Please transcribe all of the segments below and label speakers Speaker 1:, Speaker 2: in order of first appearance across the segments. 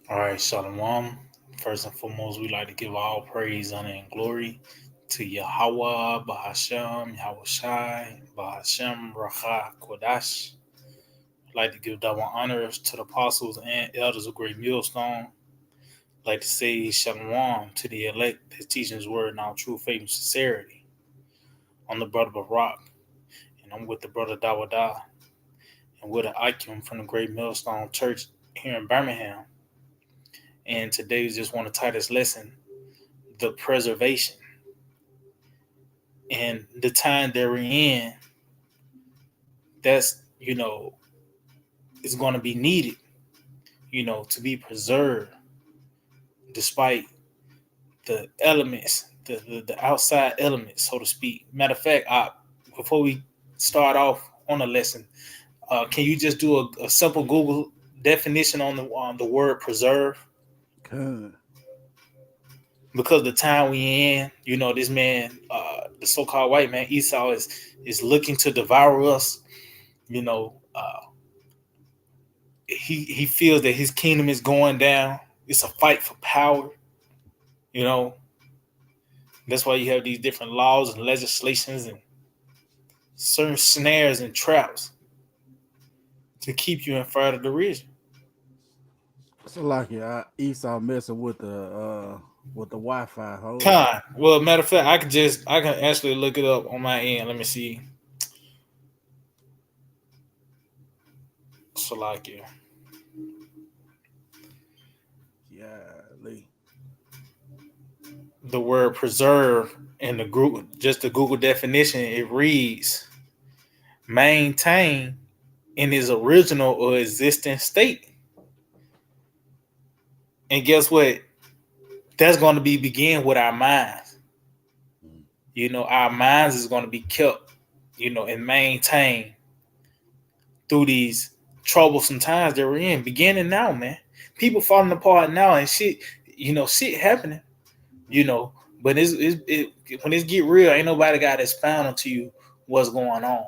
Speaker 1: All right, Shalom. First and foremost, we like to give all praise, honor, and glory to Yahawah, bahasham, Yahawashi, bahasham, Rawchaa Qadash. I'd like to give double honors to the apostles and elders of Great Millstone. I'd like to say Shalom to the elect that teaching His word in all true faith and sincerity. I'm the brother Barak, and I'm with the brother Dawada, and we're the Icon from the Great Millstone Church here in Birmingham. And today we just want to tie this lesson, the preservation and the time that we're in. That's is going to be needed, to be preserved despite the elements, the outside elements, so to speak. Matter of fact, before we start off on the lesson, can you just do a simple Google definition on the word preserve?
Speaker 2: Good.
Speaker 1: Because the time we in, this man, the so-called white man Esau is looking to devour us. You know, he feels that his kingdom is going down. It's a fight for power. You know, that's why you have these different laws and legislations and certain snares and traps to keep you in further derision.
Speaker 2: So like Esau messing with the Wi-Fi. Hold on.
Speaker 1: Well, matter of fact, I can actually look it up on my end. Let me see. Salakia.
Speaker 2: Yeah, Lee.
Speaker 1: The word preserve in the group, just the Google definition, it reads maintain in its original or existing state. And guess what? That's going to be begin with our minds. Our minds is going to be kept, and maintained through these troublesome times that we're in. Beginning now, man. People falling apart now and shit. Shit happening. You know, but when it's get real, ain't nobody got to expound to you what's going on,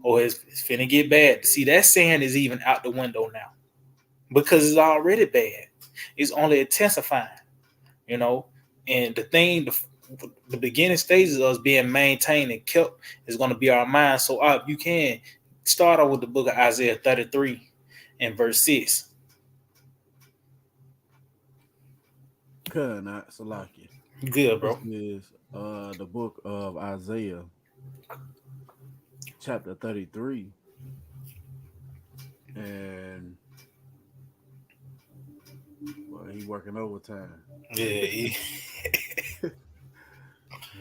Speaker 1: or it's finna get bad. See, that saying is even out the window now because it's already bad. It's only intensifying. You know, and the beginning stages of us being maintained and kept is going to be our mind. So you can start off with the book of Isaiah 33 and verse 6.
Speaker 2: Good, not Salaki.
Speaker 1: Good,
Speaker 2: This
Speaker 1: bro.
Speaker 2: is the book of Isaiah, chapter 33, and well, he working overtime.
Speaker 1: Yeah,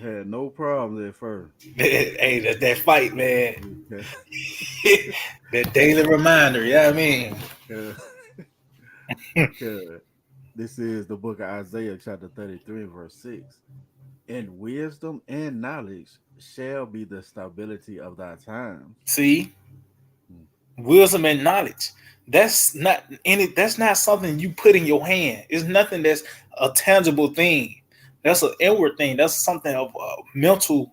Speaker 2: Had no problems at first.
Speaker 1: hey, that's that fight, man.
Speaker 2: Okay.
Speaker 1: That daily reminder, yeah, I mean.
Speaker 2: Uh, Good. This is the book of Isaiah, chapter 33, verse 6. And wisdom and knowledge shall be the stability of thy times.
Speaker 1: See,
Speaker 2: Hmm.
Speaker 1: wisdom and knowledge. That's not something you put in your hand. It's nothing that's a tangible thing. That's an inward thing. That's something of mental,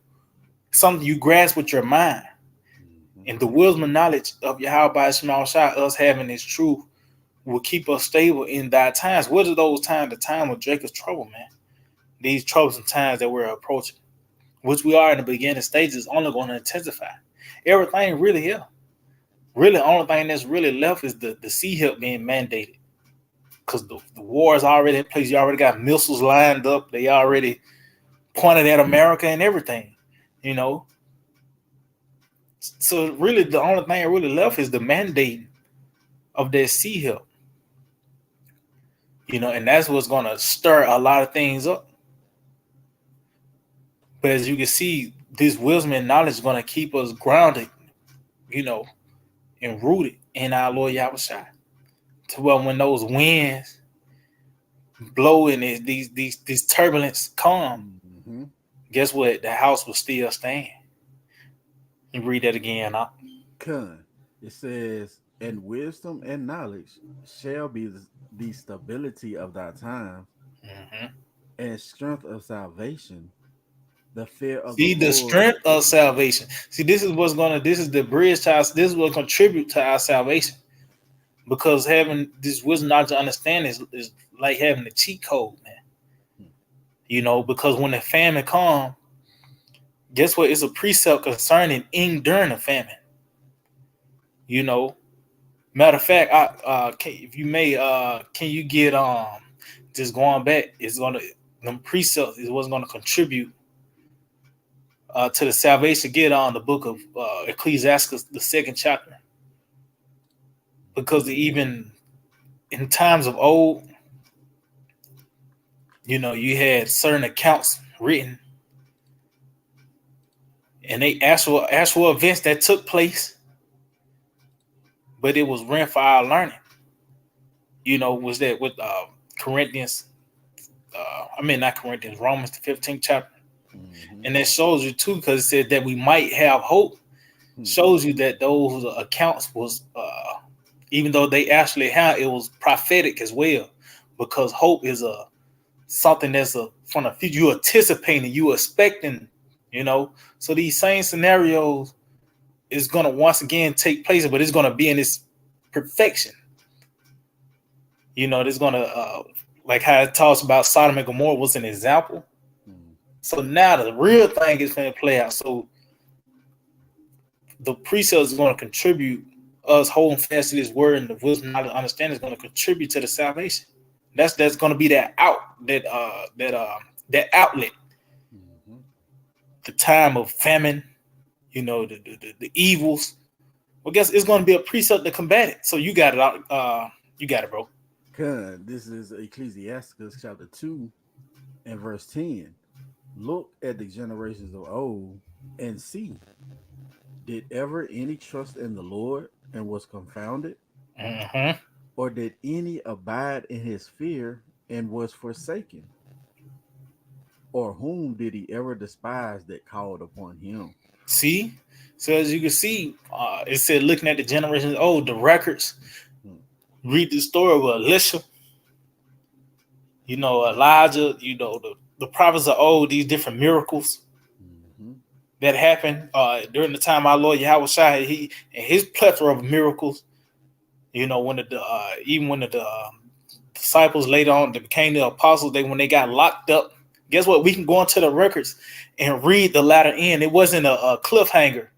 Speaker 1: something you grasp with your mind.
Speaker 2: Mhm.
Speaker 1: And the wisdom and knowledge of Yahawah by small shot, us having this truth, will keep us stable in thy times. What are those times? The time of Jacob's trouble, man. These troublesome times that we're approaching, which we are in the beginning stages, is only going to intensify. Everything really here. Really, the only thing that's really left is the sea help being mandated. Because the war is already in place. You already got missiles lined up. They already pointed at America and everything. You know, so really the only thing really left is the mandate of that sea help. And that's what's going to stir a lot of things up. But as you can see, this wisdom and knowledge is going to keep us grounded, you know, and rooted in our Lord Yahawashi. To where when those winds blow and these turbulence come,
Speaker 2: Mhm.
Speaker 1: guess what? The house will still stand. You read that again, huh?
Speaker 2: Kun. It says, and wisdom and knowledge shall be the stability of thy times,
Speaker 1: Mm-hmm.
Speaker 2: and strength of salvation. The fear of the
Speaker 1: See the
Speaker 2: Lord.
Speaker 1: strength of salvation. See, this is what's gonna. This is the bridge to us. This will contribute to our salvation. because having this wisdom, knowledge, and understanding is like having a cheat code, man. You know, because when the famine comes, guess what? It's a precept concerning in during the famine. You know, matter of fact, if you may, can you get just going back? It's gonna them precepts is what's gonna contribute to the salvation. Get on the book of Ecclesiastes, the second chapter, because even in times of old, you know, you had certain accounts written, and they actual events that took place, but it was written for our learning. You know, was that with Corinthians? Not Corinthians, Romans the 15th chapter, and that shows you too, because it said that we might have hope. Shows you that those accounts was, even though they actually had, it was prophetic as well, because hope is something that's from the future. You anticipating, you expecting, you know. So these same scenarios is gonna once again take place, but it's gonna be in its perfection. You know, there's gonna like how it talks about Sodom and Gomorrah was an example. So now the real thing is going to play out. So the precepts is going to contribute us holding fast to this word, and the wisdom and understanding is going to contribute to the salvation. That's going to be that outlet. The time of famine, you know, the evils. Well, guess it's going to be a precept to combat it. So you got it out. You got it, bro.
Speaker 2: This is Ecclesiastes chapter 2 and verse 10. Look at the generations of old and see, did ever any trust in the Lord and was confounded?
Speaker 1: Mm-hmm.
Speaker 2: Or did any abide in his fear and was forsaken? Or whom did he ever despise that called upon him?
Speaker 1: See? So as you can see, it said looking at the generations of old, the records, read the story of Elisha, you know, Elijah, you know, the prophets of old, these different miracles that happened during the time our Lord Yahawashi, he and his plethora of miracles. You know, when even when the disciples later on they became the apostles, when they got locked up, guess what? We can go into the records and read the latter end. It wasn't a cliffhanger.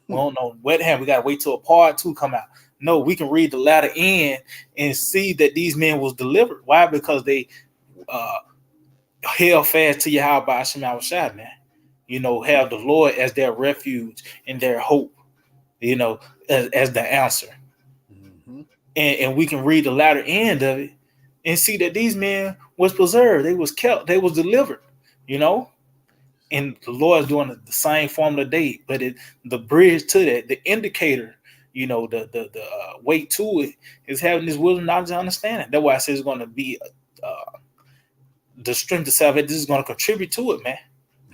Speaker 1: We don't know what happened. We got to wait till a part 2 come out. No, we can read the latter end and see that these men was delivered. Why? Because they held fast to Yahawah Yahawashi, man. You know, have the Lord as their refuge and their hope, you know, as the answer. And we can read the latter end of it and see that these men was preserved. They was kept. They was delivered, you know. And the Lord is doing the same form today. But the bridge to that, the indicator, you know, the way to it is having this wisdom, knowledge, and understanding. That's why I say it's going to be the strength of salvation. This is going to contribute to it, man.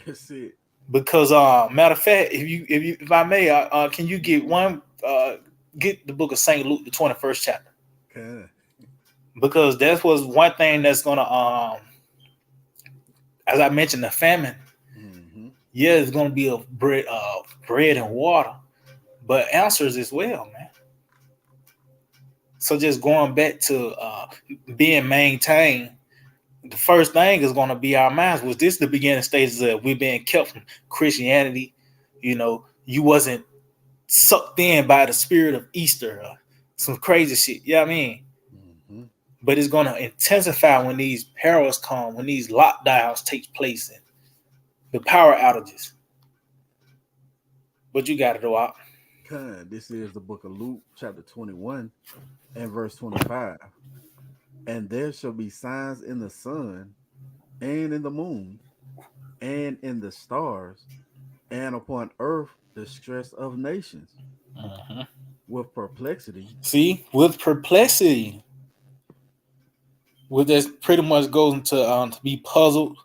Speaker 2: That's it.
Speaker 1: Because matter of fact, if I may, can you get the book of St. Luke, the 21st chapter?
Speaker 2: Okay.
Speaker 1: Because that was one thing that's gonna as I mentioned, the famine. Yeah, it's gonna be a bread and water, but answers as well, man. So just going back to being maintained, the first thing is gonna be our minds. Was this the beginning stages of we being kept from Christianity? You know, you wasn't sucked in by the spirit of Easter or some crazy shit. You know what I mean? But it's going to intensify when these perils come, when these lockdowns take place and the power outages. But you got it, out.
Speaker 2: This is the book of Luke, chapter 21 and verse 25. And there shall be signs in the sun and in the moon and in the stars and upon earth the stress of nations with perplexity.
Speaker 1: See, with perplexity. Well, that pretty much goes into to be puzzled.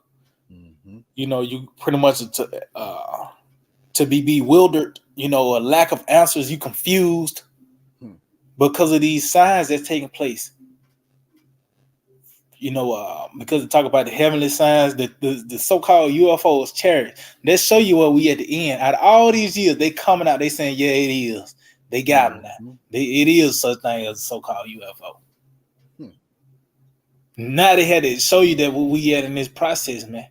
Speaker 1: You know, you pretty much to be bewildered. You know, a lack of answers. You confused because of these signs that's taking place. You know, because they talk about the heavenly signs, the so-called UFOs, chariots. Let's show you what we at the end. Out of all these years, they coming out, they saying, yeah, it is. They got them now. It is such thing as a so-called UFO. Now they had to show you that what we at in this process, man.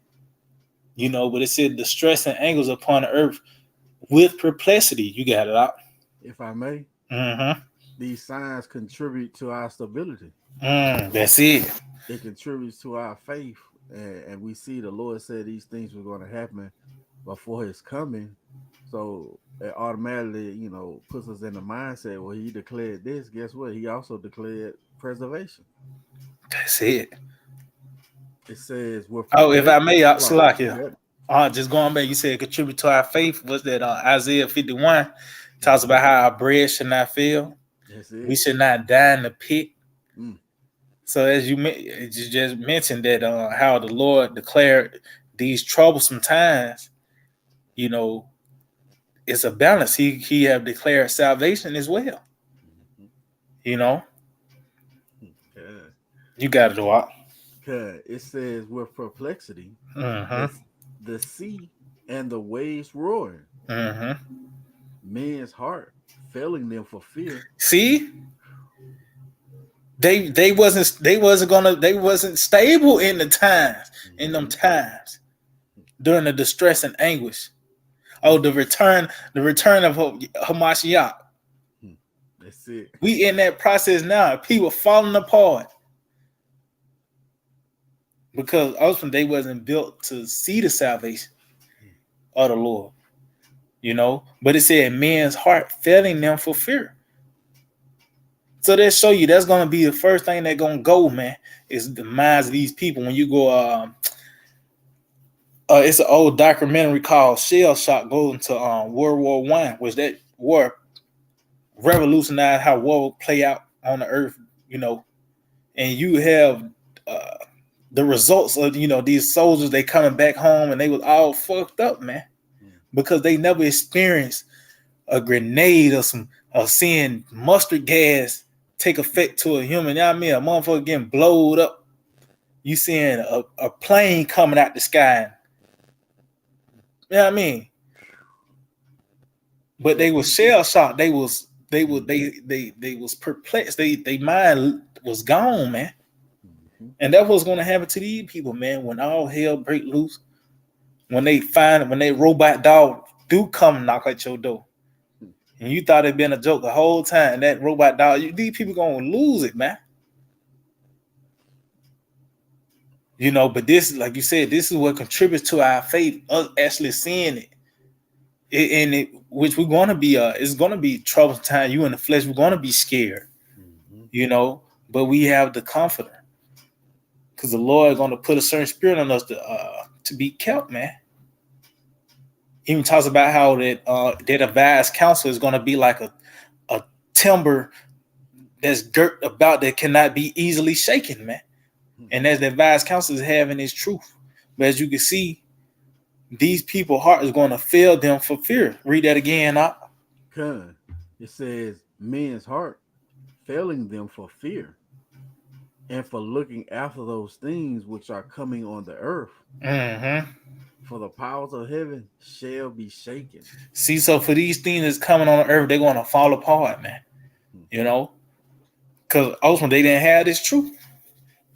Speaker 1: You know, but it said the stress and angles upon the earth with perplexity. You got it out.
Speaker 2: If I may,
Speaker 1: Mm-hmm.
Speaker 2: these signs contribute to our stability.
Speaker 1: That's it.
Speaker 2: It contributes to our faith. And we see the Lord said these things were going to happen before his coming. So it automatically, puts us in the mindset, well, he declared this. Guess what? He also declared preservation.
Speaker 1: That's it.
Speaker 2: It says,
Speaker 1: if I may, Slack
Speaker 2: here.
Speaker 1: here. Just going back, you said contribute to our faith. What's that? Isaiah 51 talks about how our bread should not fail. We should not die in the pit. So as you just mentioned that how the Lord declared these troublesome times, it's a balance. He have declared salvation as well. You got to do it.
Speaker 2: It says with perplexity, the sea and the waves roaring, men's heart failing them for fear.
Speaker 1: See, they wasn't stable in the times, in them times during the distress and anguish. Oh, the return of Hamashiach.
Speaker 2: That's it.
Speaker 1: We in that process now. People falling apart. Because ultimately they wasn't built to see the salvation of the Lord. But it said men's heart failing them for fear. So that show you that's gonna be the first thing that's gonna go, man, is the minds of these people. When you go it's an old documentary called Shell Shock going to World War I, which that war revolutionized how war would play out on the earth, and you have the results of these soldiers, they coming back home and they was all fucked up, man, because they never experienced a grenade or seeing mustard gas take effect to a human. You know what I mean? A motherfucker getting blowed up. You seeing a plane coming out the sky. You know what I mean? But they was shell shocked. They was perplexed. They mind was gone, man. And that's what's going to happen to these people, man, when all hell break loose. When they robot dog do come knock at your door. And you thought it been a joke the whole time. That robot dog, these people going to lose it, man. But this, like you said, this is what contributes to our faith, us actually seeing it. Which we're going to be, it's going to be troublesome time. You in the flesh, we're going to be scared, but we have the comforter. Because the Lord is going to put a certain spirit on us to be kept, man. Even talks about how that advised counsel is going to be like a timber that's girt about that cannot be easily shaken, man. And as the advised counsel is having is truth. But as you can see, these people's heart is going to fail them for fear. Read that again, Op.
Speaker 2: It says men's heart failing them for fear. And for looking after those things which are coming on the earth. For the powers of heaven shall be shaken.
Speaker 1: See, so for these things that's coming on the earth, they're going to fall apart, man. Because ultimately they didn't have this truth.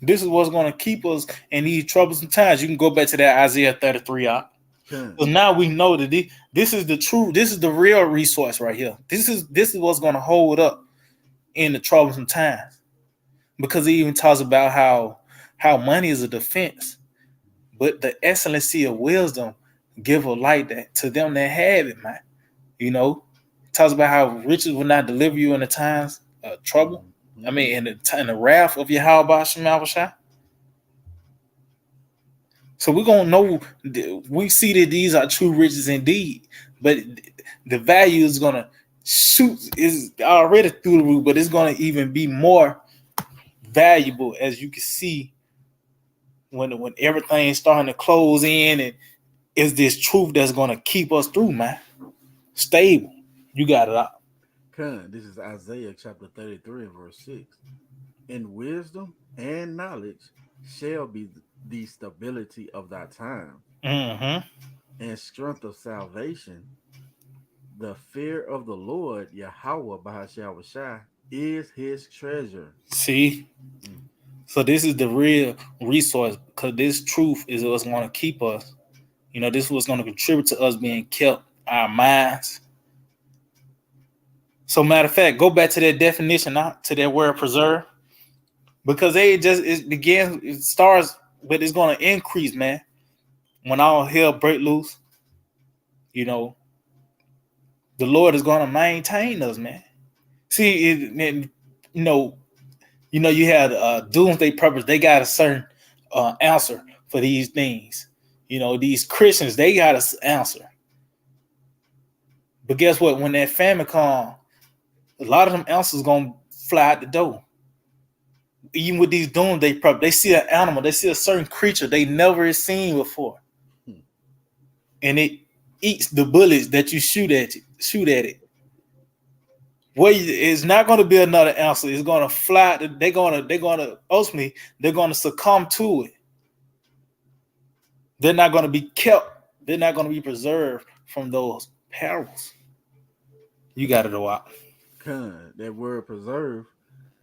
Speaker 1: This is what's going to keep us in these troublesome times. You can go back to that Isaiah 33 out. So now we know that this is the truth. This is the real resource right here. This is what's going to hold up in the troublesome times. Because he even talks about how money is a defense, but the excellency of wisdom give a light that to them that have it, man. Talks about how riches will not deliver you in the times of trouble. I mean, in the wrath of Yahawashi. So we're gonna know. We see that these are true riches indeed, but the value is gonna shoot is already through the roof, but it's gonna even be more valuable, as you can see when everything's starting to close in, and is this truth that's going to keep us through, man. Stable. You got it up.
Speaker 2: This is Isaiah chapter 33 and verse 6. In wisdom and knowledge shall be the stability of thy time, and strength of salvation The fear of the Lord, Yahawah, bahasham, is his treasure.
Speaker 1: See?
Speaker 2: Mm.
Speaker 1: So this is the real resource because this truth is what's going to keep us. This is what's going to contribute to us being kept, our minds. So matter of fact, go back to that definition, to that word preserve. Because it starts, but it's going to increase, man. When all hell break loose, you know, the Lord is going to maintain us, man. See, you had doomsday purpose. They got a certain answer for these things. These Christians, they got an answer. But guess what? When that famine comes, a lot of them answers gonna fly out the door. Even with these doomsday purpose, they see an animal, they see a certain creature they never seen before,
Speaker 2: Hmm.
Speaker 1: and it eats the bullets that you shoot at it. Well, it's not going to be another answer. It's going to fly. They're going to ultimately they're going to succumb to it. They're not going to be kept. They're not going to be preserved from those perils. You got it a lot.
Speaker 2: That word preserve,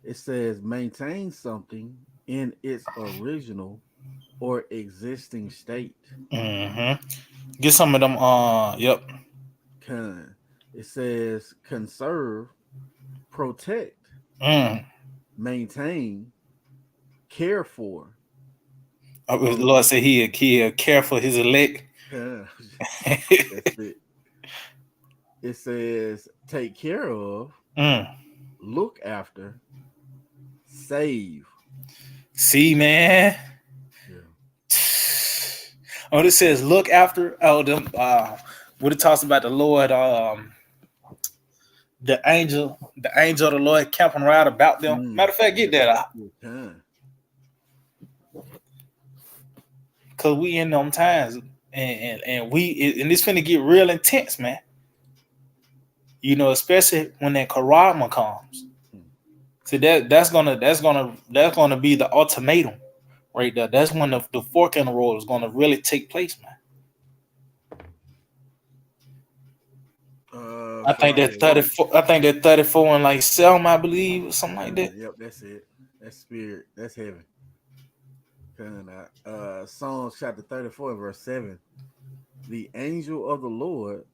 Speaker 2: it says maintain something in its original or existing state.
Speaker 1: Mm-hmm. Get some of them. Yep.
Speaker 2: Con. It says conserve, protect,
Speaker 1: Mm.
Speaker 2: maintain, care for.
Speaker 1: The
Speaker 2: So,
Speaker 1: Lord said he care for his elect.
Speaker 2: con, that's it. It says take care of,
Speaker 1: Mm.
Speaker 2: look after, save.
Speaker 1: See, man.
Speaker 2: Yeah.
Speaker 1: Oh, this says look after. Oh, them. What it talks about the Lord. The angel of the Lord camping around about them.
Speaker 2: Mm,
Speaker 1: Matter of fact, get that out.
Speaker 2: yeah, con.
Speaker 1: Cause we in them times, and it's finna get real intense, man. Especially when that karama comes.
Speaker 2: Mm.
Speaker 1: See that's gonna be the ultimatum right there. That's when the fork in the road is gonna really take place, man. I think
Speaker 2: Fire
Speaker 1: that
Speaker 2: what?
Speaker 1: 34. I think that 34 and like Selma, I believe, or something like that.
Speaker 2: Yep, that's it. That's spirit. That's heaven. Con. Psalms chapter 34 and verse 7. The angel of the Lord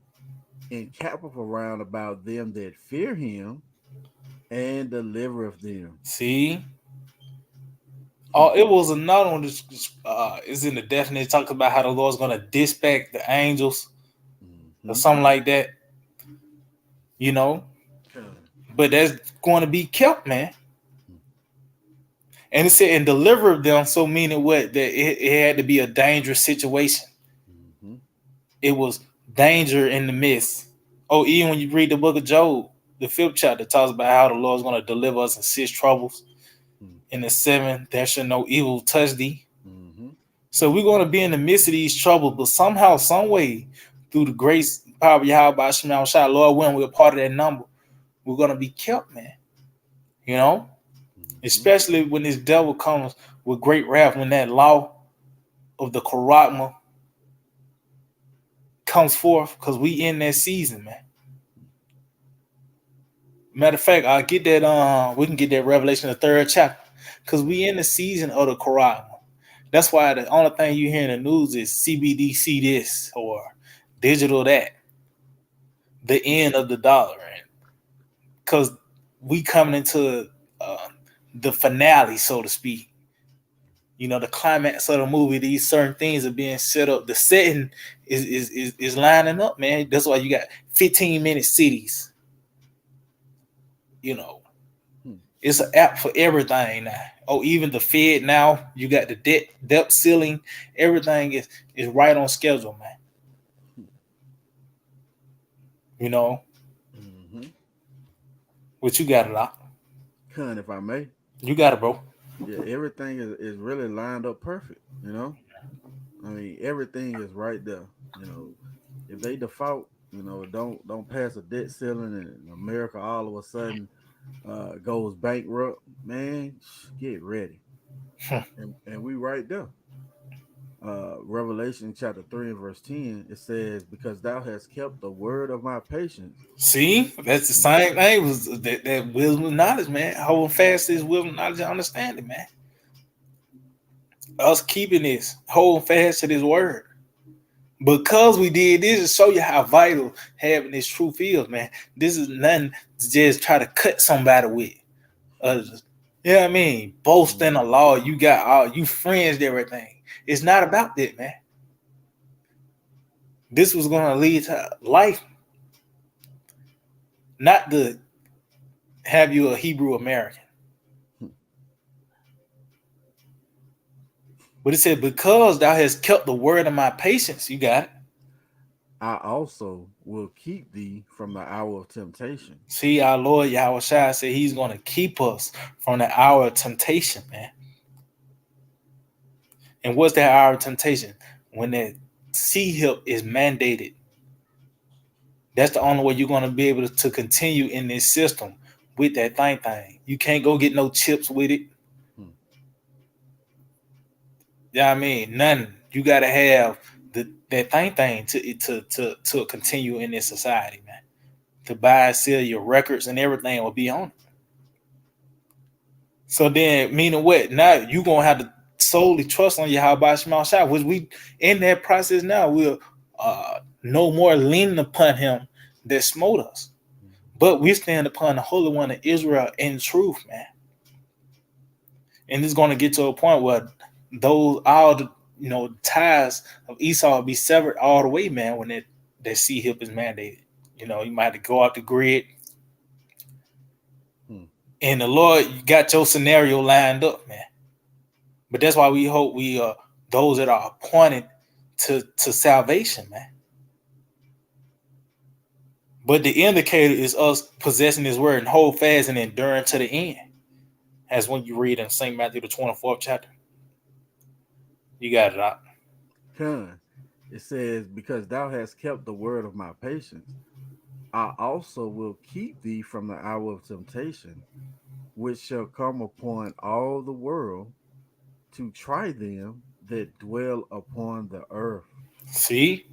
Speaker 2: encampeth around about them that fear him and delivereth them.
Speaker 1: See,
Speaker 2: Hmm.
Speaker 1: it was another one. Is in the definite talks about how the Lord's gonna dispatch the angels or
Speaker 2: Mm-hmm.
Speaker 1: something like that. You know,
Speaker 2: Con.
Speaker 1: but that's going to be kept, man. And it said and deliver them, so meaning what? That it had to be a dangerous situation.
Speaker 2: Mm-hmm.
Speaker 1: It was danger in the midst. Oh, even when you read the book of Job, the 5th chapter talks about how the Lord's going to deliver us in 6 troubles. In the 7th, there shall no evil touch thee.
Speaker 2: Mm-hmm.
Speaker 1: So we're going to be in the midst of these troubles, but somehow, some way, through the grace, power of Yahawashi, Lord, when we're part of that number, we're going to be kept, man. You know,
Speaker 2: Mm-hmm.
Speaker 1: especially when this devil comes with great wrath, when that law of the Karatma comes forth, because we in that season, man. Matter of fact, I'll get that. We can get that Revelation the 3rd chapter, because we in the season of the Karatma. That's why the only thing you hear in the news is CBDC this or digital that. The end of the dollar, and because we coming into uh, the finale, so to speak. The climax of the movie, these certain things are being set up. The setting is lining up, man. That's why you got 15-minute cities. You know,
Speaker 2: Hmm.
Speaker 1: it's an app for everything now. Oh, even the Fed now, you got the debt ceiling. Everything is right on schedule, man. You know,
Speaker 2: Mm-hmm.
Speaker 1: what you got a lot.
Speaker 2: Con, if I may.
Speaker 1: You got it, bro.
Speaker 2: Yeah, everything is really lined up perfect, I mean, everything is right there. If they default, don't pass a debt ceiling and America all of a sudden goes bankrupt, man, get ready. And we right there. Revelation chapter 3 and verse 10, it says, because thou hast kept the word of my patience.
Speaker 1: See, that's the same thing. Was that wisdom and knowledge, man? Holding fast to this wisdom, knowledge, and understanding, man. Us keeping this, holding fast to this word. Because we did this to show you how vital having this truth is, man. This is nothing to just try to cut somebody with. You know what I mean? Boasting the law, you got all you friends, everything. It's not about that, man. This was going to lead to life, not to have you a Hebrew American. But it said, because thou hast kept the word of my patience, you got it.
Speaker 2: I also will keep thee from the hour of temptation.
Speaker 1: See, our Lord Yahawashi said he's going to keep us from the hour of temptation, man. And what's that hour of temptation? When that C-hip is mandated. That's the only way you're going to be able to continue in this system with that thing. You can't go get no chips with it. Yeah, I mean, nothing. You got to have that thing to continue in this society, man. To buy and sell your records and everything will be on it. So then, meaning what? Now you gonna have to solely trust on Yahawah, which we in that process now. We'll no more leaning upon Him that smote us, but we stand upon the Holy One of Israel in truth, man. And it's gonna get to a point where those all the ties of Esau will be severed all the way, man. When that C-hip is mandated, you might have to go out the grid. And the Lord got your scenario lined up, man. But that's why we hope we those that are appointed to salvation, man. But the indicator is us possessing His word and hold fast and enduring to the end. As when you read in St. Matthew the 24th chapter. You got it out.
Speaker 2: It says, because thou hast kept the word of my patience, I also will keep thee from the hour of temptation, which shall come upon all the world to try them that dwell upon the earth.
Speaker 1: See?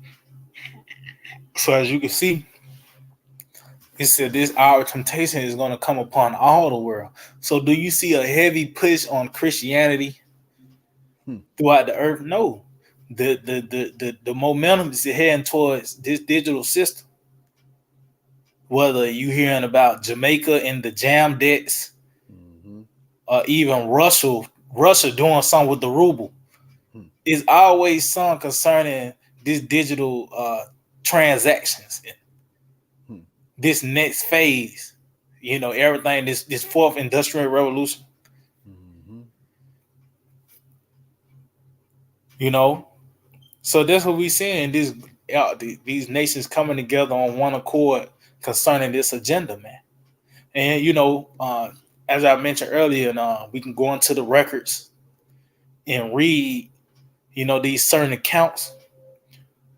Speaker 1: So as you can see, it said this hour of temptation is going to come upon all the world. So do you see a heavy push on Christianity throughout the earth? No. The momentum is heading towards this digital system. Whether you hearing about Jamaica and the jam debts, or even Russia doing something with the ruble, it's always something concerning this digital transactions. This next phase, everything. This fourth industrial revolution. So that's what we seeing. These nations coming together on one accord concerning this agenda, man. And as I mentioned earlier, we can go into the records and read, these certain accounts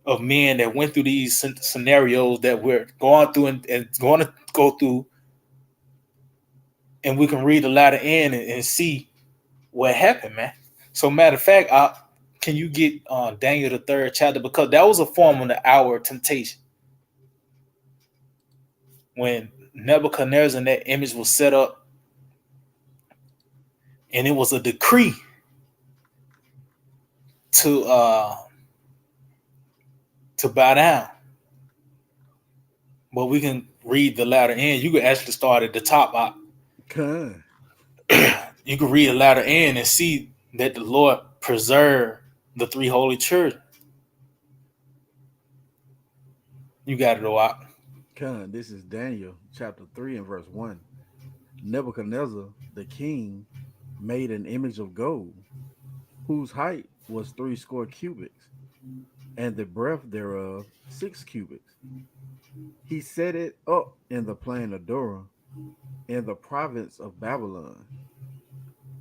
Speaker 1: of men that went through these scenarios that we're going through and going to go through, and we can read the latter end and see what happened, man. So, matter of fact, can you get Daniel the 3rd chapter, because that was a form of the hour of temptation when Nebuchadnezzar and that image was set up, and it was a decree to bow down. But we can read the latter end. You can actually start at the top. You can read the latter end and see that the Lord preserved the three holy children. You got it, Rawchaa.
Speaker 2: This is Daniel chapter 3 and verse 1. Nebuchadnezzar the king made an image of gold, whose height was 60 cubits, and the breadth thereof 6 cubits. He set it up in the plain of Dura, in the province of Babylon.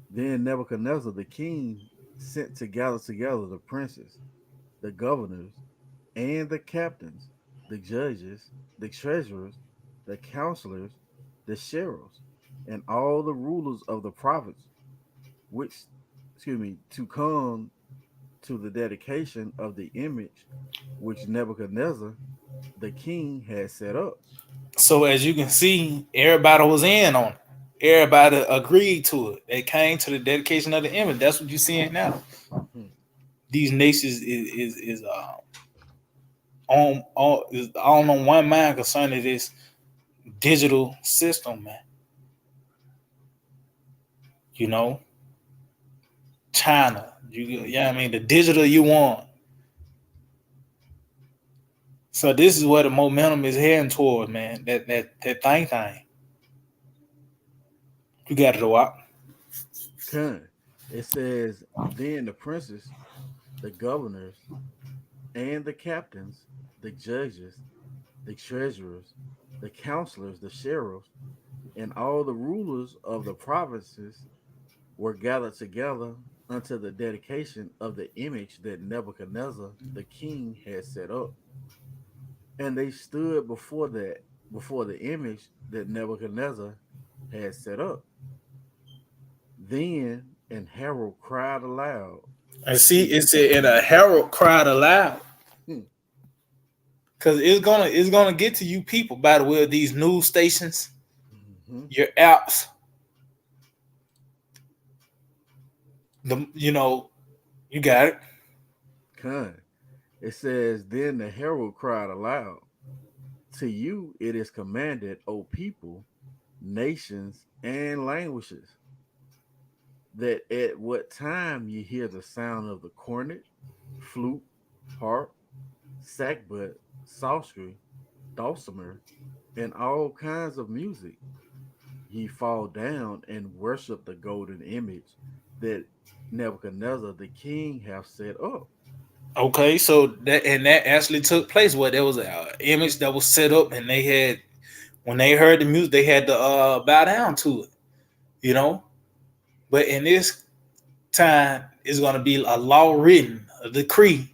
Speaker 2: Then Nebuchadnezzar the king sent to gather together the princes, the governors, and the captains, the judges, the treasurers, the counselors, the sheriffs, and all the rulers of the province, which, to come to the dedication of the image which Nebuchadnezzar the king had set up.
Speaker 1: So as you can see, everybody was in on it. Everybody agreed to it. They came to the dedication of the image. That's what you're seeing now.
Speaker 2: Hmm.
Speaker 1: These nations is on is all on one mind concerning this digital system, man. You know, China. Yeah, I mean the digital you want. So this is where the momentum is heading toward, man. That thing. You got it, Rock.
Speaker 2: Con. It says, then the princes, the governors, and the captains, the judges, the treasurers, the counselors, the sheriffs, and all the rulers of the provinces were gathered together unto the dedication of the image that Nebuchadnezzar the king had set up. And they stood before the image that Nebuchadnezzar had set up. Then an herald cried aloud
Speaker 1: And see,
Speaker 2: to
Speaker 1: it's in a herald cried aloud.
Speaker 2: hmm,
Speaker 1: Cause it's gonna get to you people by the way of these news stations,
Speaker 2: mhm,
Speaker 1: your apps, you got it.
Speaker 2: Con. It says, then the herald cried aloud, to you it is commanded, O people, nations, and languages, that at what time you hear the sound of the cornet, flute, harp, sackbut, psaltery, dulcimer, and all kinds of music, ye fall down and worship the golden image that Nebuchadnezzar the king hath set up.
Speaker 1: Okay, so that actually took place where there was an image that was set up, and they had when they heard the music, they had to bow down to it, you know. But in this time, it's gonna be a law written, a decree,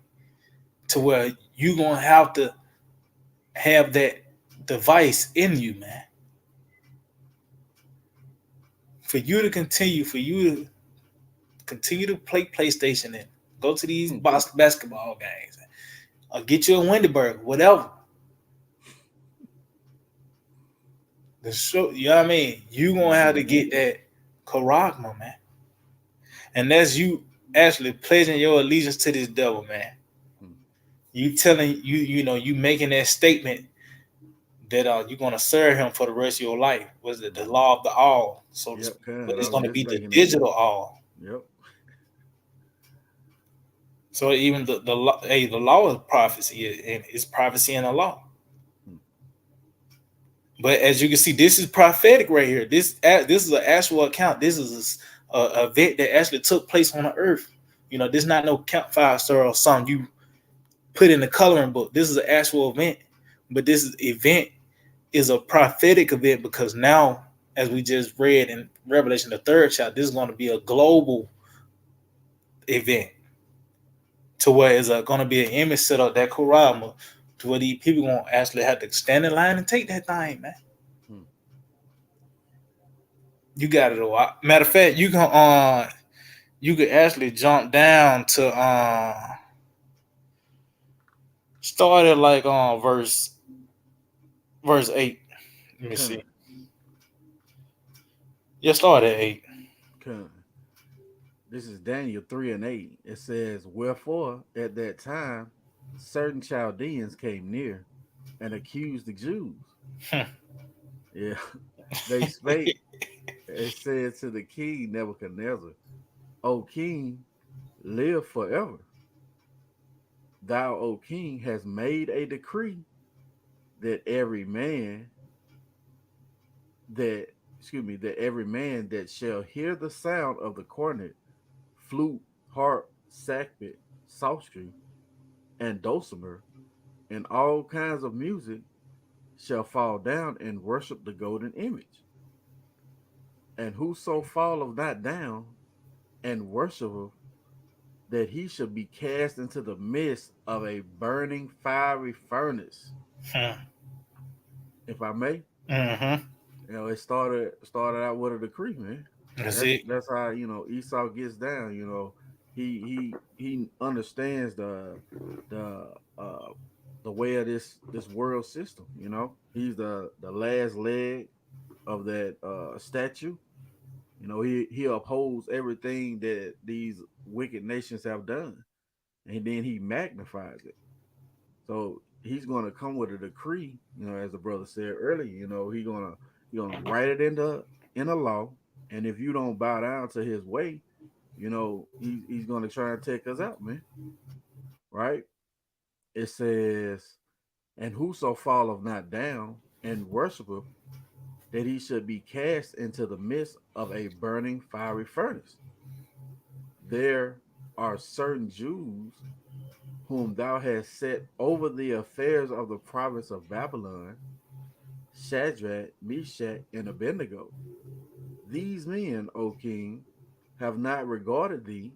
Speaker 1: to where you gonna have to have that device in you, man, for you to continue to play PlayStation and go to these
Speaker 2: Hmm,
Speaker 1: basketball games, or get you a Wendyburger, whatever. The show, you know what I mean? You gonna have to
Speaker 2: mhm,
Speaker 1: get that charagma, man, and that's you actually pledging your allegiance to this devil, man.
Speaker 2: hmm.
Speaker 1: You telling you making that statement that you're gonna serve him for the rest of your life. Was it the law of the all, so to
Speaker 2: Yep,
Speaker 1: speak? But
Speaker 2: kind. I
Speaker 1: it's
Speaker 2: was
Speaker 1: gonna
Speaker 2: just
Speaker 1: be the
Speaker 2: thinking that.
Speaker 1: digital all.
Speaker 2: Yep.
Speaker 1: So even the law is prophecy, and it's prophecy in the law.
Speaker 2: Hmm,
Speaker 1: But as you can see, this is prophetic right here. This is an actual account. This is a event that actually took place on the earth. This is not no campfire story or something you put in the coloring book. This is an actual event. But event is a prophetic event because now, as we just read in Revelation, the third chapter, this is going to be a global event to where it's going to be an image set up that Kurama to where these people going to actually have to stand in line and take that thing, man.
Speaker 2: hmm.
Speaker 1: You got it a lot. Matter of fact, you could actually jump down to start at like verse 8. Let me see.
Speaker 2: Kind,
Speaker 1: Yeah, start at 8.
Speaker 2: kind. This is Daniel 3 and 8. It says, wherefore at that time certain Chaldeans came near and accused the Jews. Yeah. They spake and said to the king Nebuchadnezzar, O king, live forever. Thou, O king, hast made a decree that every man that that every man that shall hear the sound of the cornet, flute, harp, sackbut, psaltery, and dulcimer, and all kinds of music, shall fall down and worship the golden image. And whoso falleth not down and worshipeth, that he shall be cast into the midst of a burning fiery furnace. If I may,
Speaker 1: Mm-hmm.
Speaker 2: it started out with a decree, man.
Speaker 1: That's
Speaker 2: That's
Speaker 1: it.
Speaker 2: that's how Esau gets down. he understands the uh the way of this world system. You know, he's the last leg of that statue. You know, he upholds everything that these wicked nations have done, and then he magnifies it. So he's going to come with a decree. You know, as the brother said earlier. You know, he gonna write it in a law, and if you don't bow down to his way, you know, he's going to try and take us out, man. Right? It says, and whoso falleth not down and worshipeth, that he should be cast into the midst of a burning fiery furnace. There are certain Jews whom thou hast set over the affairs of the province of Babylon, Shadrach, Meshach, and Abednego. These men, O king, have not regarded thee.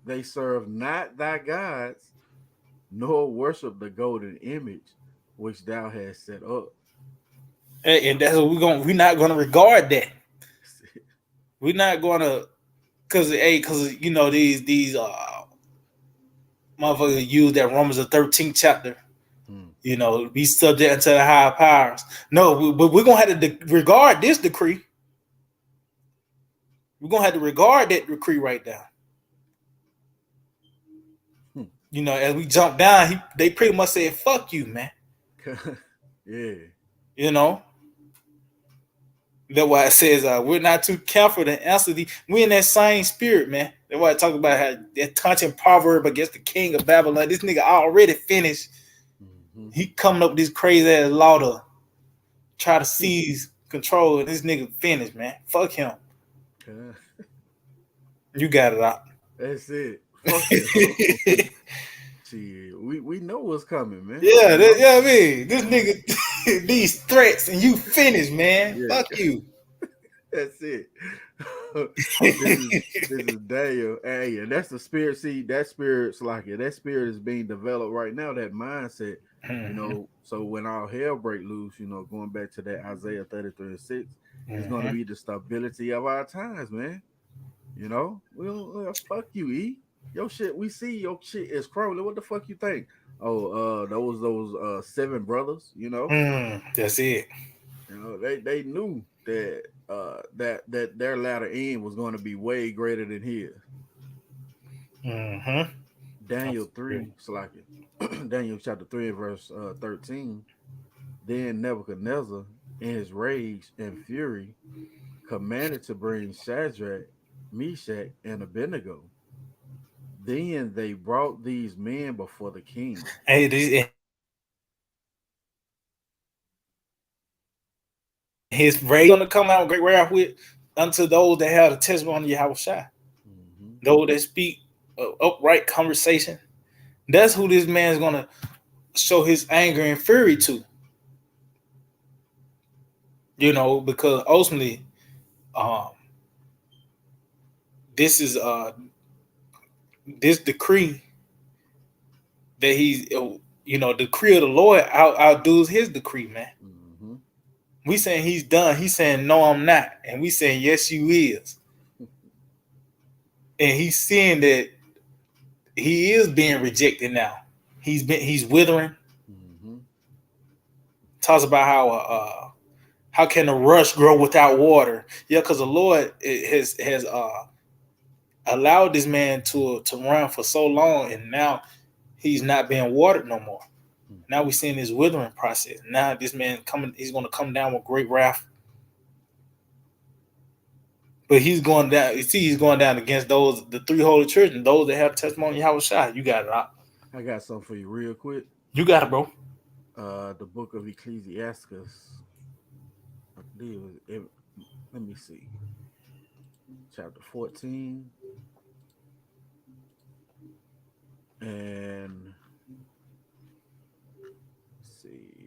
Speaker 2: They serve not thy gods, nor worship the golden image which thou hast set up.
Speaker 1: And that's what we're not gonna regard that. We're not gonna, cause you know these motherfuckers use that Romans the 13th chapter.
Speaker 2: Hmm.
Speaker 1: You know, be subject unto the higher powers. No, but we're gonna have to regard this decree. We're gonna have to regard that decree right now.
Speaker 2: Hmm.
Speaker 1: You know, as we jump down, they pretty much said, "Fuck you, man."
Speaker 2: Yeah.
Speaker 1: You know, that's why it says we're not too careful to answer the. We in that same spirit, man. That's why I talk about how that taunting proverb against the king of Babylon. This nigga already finished.
Speaker 2: Hmm.
Speaker 1: He coming up with this crazy ass law to try to seize control. This nigga finished, man. Fuck him. You got it out.
Speaker 2: That's it. Fuck him. Shit, we know what's coming, man.
Speaker 1: Yeah,
Speaker 2: You know.
Speaker 1: yeah. I mean, this nigga, these threats, and you finished, man.
Speaker 2: Yeah,
Speaker 1: Fuck you.
Speaker 2: that's it. this is this is Daniel. Hey, and that's the spirit. See, that spirit's like it. That spirit is being developed right now. That mindset, you
Speaker 1: Mm-hmm.
Speaker 2: know. So when all hell break loose, you know, going back to that Isaiah 33:6, it's going to
Speaker 1: Mm-hmm.
Speaker 2: be the stability of our times, man. You know, fuck you, E. Your shit, we see your shit is crumbling. What the fuck you think? Oh, those seven brothers,
Speaker 1: That's it.
Speaker 2: they knew that that their latter end was going to be way greater than his.
Speaker 1: Mm-hmm.
Speaker 2: Daniel 3, Slacky. Daniel chapter 3 and verse 13. Then Nebuchadnezzar, in his rage and fury, commanded to bring Shadrach, Meshach, and Abednego. Then they brought these men before the king.
Speaker 1: Hey, his rage gonna come out great wrath with unto those that have the testimony of Yahawashi.
Speaker 2: Mm-hmm.
Speaker 1: Those that speak upright conversation. That's who this man's gonna show his anger and fury to. You know, because ultimately, um, this is this decree that he's you know, the decree of the Lord outdoes his decree, man.
Speaker 2: Mm-hmm.
Speaker 1: We saying he's done. He's saying no, I'm not, and we saying yes, you is. And he's seeing that he is being rejected now. He's withering.
Speaker 2: Mm-hmm.
Speaker 1: Talks about how can a rush grow without water? Yeah, because the Lord has allowed this man to run for so long, and now he's not being watered no more. Now we're seeing this withering process. Now this man coming, he's going to come down with great wrath. But he's going down. You see, he's going down against the three holy church, and those that have testimony. How was shot? You got it, Rock.
Speaker 2: I got something for you real quick.
Speaker 1: You got it, bro.
Speaker 2: The book of Ecclesiastes, I believe let me see, chapter 14, and let's see,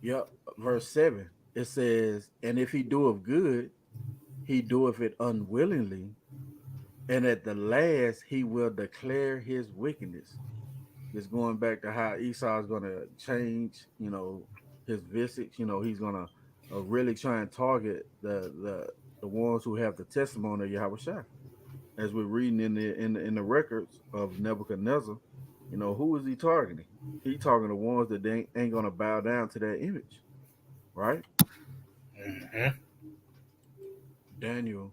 Speaker 2: yep, verse 7. It says, and if he doeth good, he doeth it unwillingly, and at the last he will declare his wickedness. Just going back to how Esau is going to change, his visage. He's going to really try and target the ones who have the testimony of Yahawah. as we're reading in the records of Nebuchadnezzar, who is he targeting? He targeting the ones that they ain't gonna bow down to that image, right?
Speaker 1: Mm-hmm.
Speaker 2: Daniel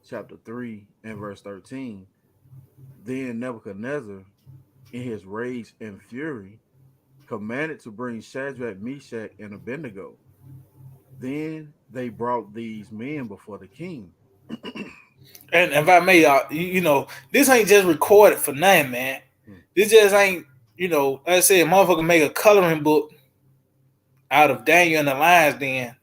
Speaker 2: chapter 3 and verse 13. Then Nebuchadnezzar, in his rage and fury, commanded to bring Shadrach, Meshach, and Abednego. Then they brought these men before the king.
Speaker 1: And if I may, this ain't just recorded for nothing, man.
Speaker 2: Hmm.
Speaker 1: This just ain't, like I said, motherfucker make a coloring book out of Daniel and the Lions Den,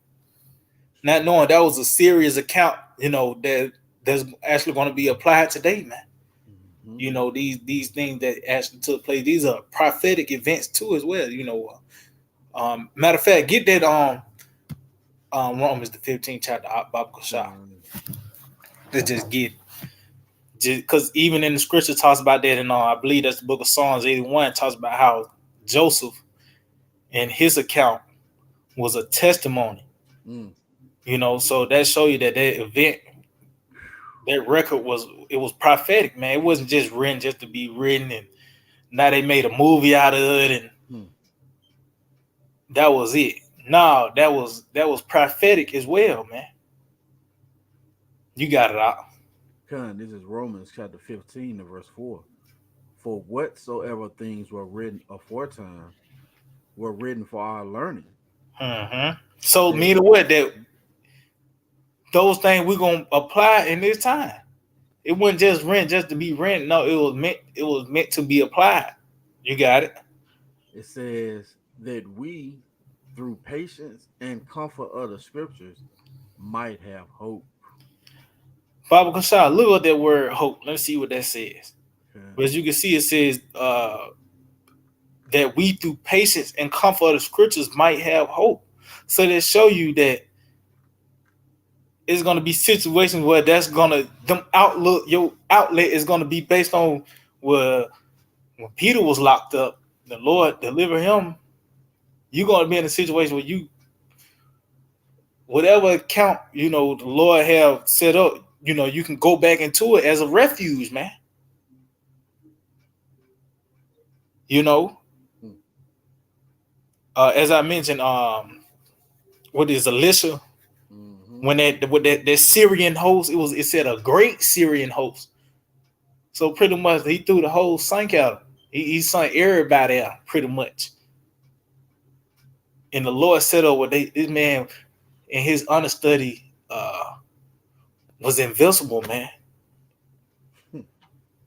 Speaker 1: not knowing that was a serious account, that's actually going to be applied today, man.
Speaker 2: Mm-hmm.
Speaker 1: These things that actually took place, these are prophetic events too as well. Matter of fact, get that Romans the 15th chapter, Bible shot. Let's just get just because even in the scripture talks about that, and I believe that's the book of Psalms 81 talks about how Joseph and his account was a testimony.
Speaker 2: Mm.
Speaker 1: So that show you that event, that record was prophetic, man. It wasn't just written just to be written, and now they made a movie out of it, and that was it. No, that was prophetic as well, man. You got it out.
Speaker 2: This is Romans chapter 15 and verse 4. For whatsoever things were written aforetime were written for our learning.
Speaker 1: Mm-hmm. So
Speaker 2: That
Speaker 1: meaning what? That those things we're gonna apply in this time. It wasn't just rent just to be rent. No, it was meant to be applied. You got it.
Speaker 2: it says that we, through patience and comfort of the scriptures, might have hope.
Speaker 1: Bible Kashah, look at that word hope. Let's see what that says.
Speaker 2: Okay.
Speaker 1: But as you can see, it says that we through patience and comfort of the scriptures might have hope. So they show you that it's gonna be situations where that's gonna your outlet is gonna be based on where when Peter was locked up, the Lord delivered him. You're gonna be in a situation where whatever account the Lord have set up, you can go back into it as a refuge, man. You know,
Speaker 2: Hmm.
Speaker 1: as I mentioned, what is Elisha
Speaker 2: Mm-hmm.
Speaker 1: when that Syrian host? It said a great Syrian host. So pretty much he threw the whole sink out. He sunk everybody out pretty much. And the Lord set up what this man in his understudy was invincible, man.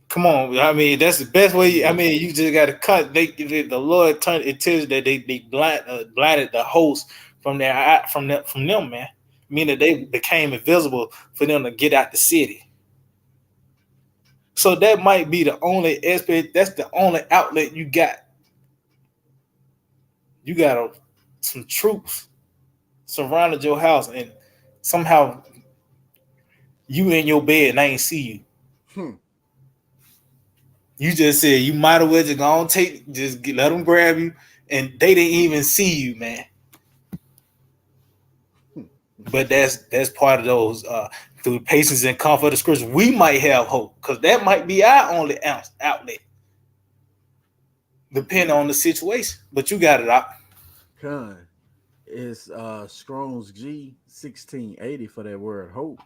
Speaker 1: Come on, I mean that's the best way. I mean you just got to cut. The Lord turned it tells you that they blinded the host from them, man. Meaning they became invisible for them to get out the city. So that might be the only aspect. That's the only outlet you got. You got some troops surrounded your house, and somehow you in your bed and I ain't see you.
Speaker 2: Hmm.
Speaker 1: You just said you might as well just go on let them grab you, and they didn't even see you, man.
Speaker 2: Hmm.
Speaker 1: But that's part of those through patience and comfort of the scripture. We might have hope because that might be our only outlet, depending on the situation. But you got it out.
Speaker 2: Con. It's Strong's G 1680 for that word hope.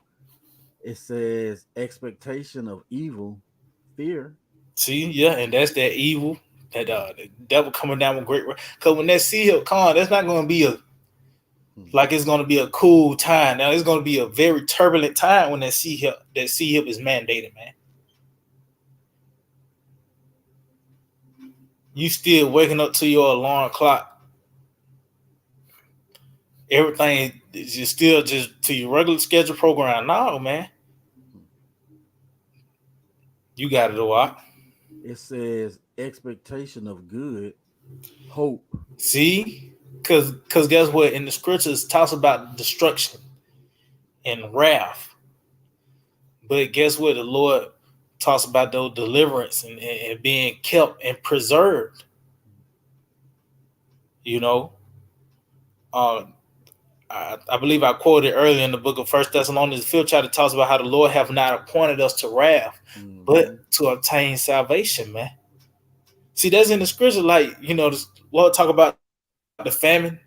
Speaker 2: It says expectation of evil, fear.
Speaker 1: See, yeah, and that's that evil, that the devil coming down with great. Because when that sea hip comes, that's not going to be
Speaker 2: Hmm.
Speaker 1: like it's going to be a cool time. Now it's going to be a very turbulent time when that sea hip is mandated, man. You still waking up to your alarm clock. Everything is just still just to your regular schedule program. No, man. You got it a lot.
Speaker 2: It says expectation of good, hope.
Speaker 1: See? Because guess what? In the scriptures, it talks about destruction and wrath. But guess what? The Lord talks about those deliverance and being kept and preserved. You know, uh, I believe I quoted earlier in the book of First Thessalonians, the fifth chapter talks about how the Lord have not appointed us to wrath,
Speaker 2: Mm-hmm.
Speaker 1: but to obtain salvation, man. See, that's in the scripture, like, the Lord talk about the famine.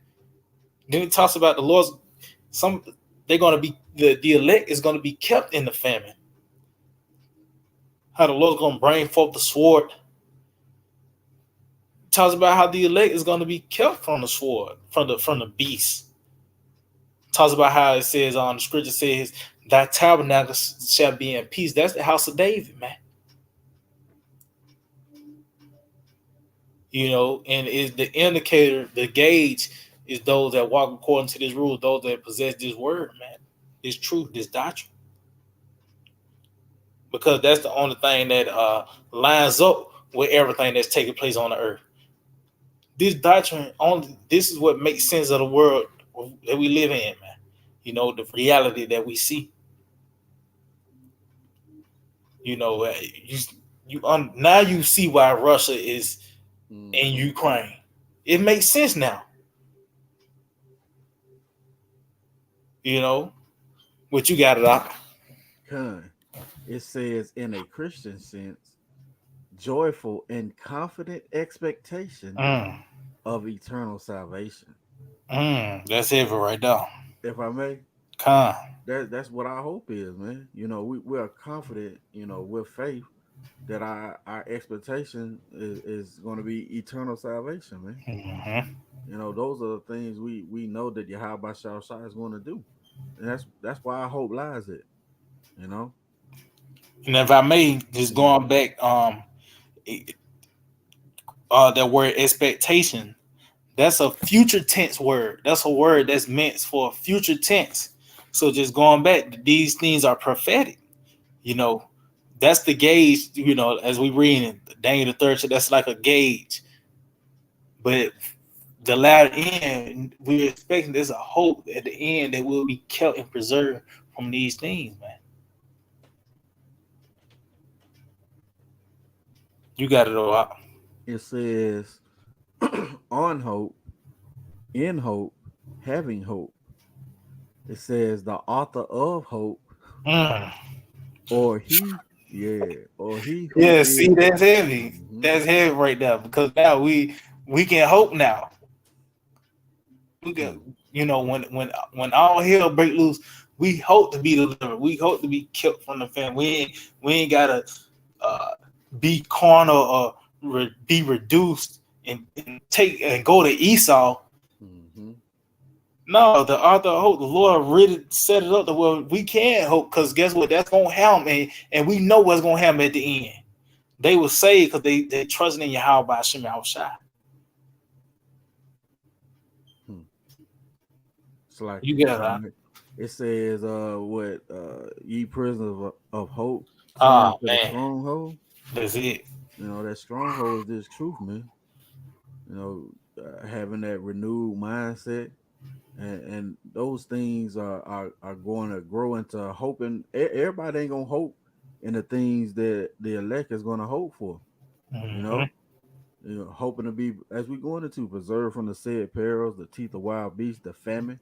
Speaker 1: Then he talks about the Lord's some they're gonna be the elect is gonna be kept in the famine. How the Lord's gonna bring forth the sword. Talks about how the elect is gonna be kept from the sword, from the beast. Talks about how it says on the scripture says, "Thy tabernacle shall be in peace." That's the house of David, man. And is the indicator, the gauge is those that walk according to this rule, those that possess this word, man, this truth, this doctrine, because that's the only thing that lines up with everything that's taking place on the earth. This doctrine only, this is what makes sense of the world that we live in, man. The reality that we see. Now you see why Russia is in Ukraine. It makes sense now. What you got it out.
Speaker 2: It says, in a Christian sense, joyful and confident expectation of eternal salvation.
Speaker 1: That's heavy right there.
Speaker 2: If I may,
Speaker 1: Con.
Speaker 2: that's what our hope is, man. We are confident, with faith that our expectation is going to be eternal salvation, man. Those are the things we know that Yahawashi is going to do, and that's why our hope lies it.
Speaker 1: And if I may, just going back, that word expectation, that's a future tense word. That's a word that's meant for future tense. So just going back, these things are prophetic. That's the gauge. As we read in Daniel the third, that's like a gauge. But the latter end, we're expecting there's a hope at the end that will be kept and preserved from these things, man. You got it all out.
Speaker 2: It says, on hope, in hope, having hope. It says the author of hope,
Speaker 1: Mm.
Speaker 2: or he, or he who
Speaker 1: Yeah, see,
Speaker 2: is.
Speaker 1: that's heavy.
Speaker 2: Mm-hmm.
Speaker 1: That's heavy right now, because now we can hope now. We got, when all hell break loose, we hope to be delivered. We hope to be kept from the family. We ain't gotta uh, be carnal or be reduced and take and go to Esau.
Speaker 2: Mm-hmm.
Speaker 1: No, the author of hope, the Lord really set it up to where we can hope, because guess what? That's gonna happen, and we know what's gonna happen at the end. They will say because they trusting in Yahawah by Hashem Yahawashi.
Speaker 2: It's like,
Speaker 1: You get it.
Speaker 2: it says, what ye prisoners of hope, turn
Speaker 1: Oh
Speaker 2: to the
Speaker 1: man,
Speaker 2: stronghold.
Speaker 1: that's it.
Speaker 2: That stronghold is this truth, man. Having that renewed mindset, and those things are going to grow into hoping. Everybody ain't gonna hope in the things that the elect is going to hope for.
Speaker 1: Mm-hmm.
Speaker 2: Hoping to be, as we going into, preserved from the said perils, the teeth of wild beasts, the famine.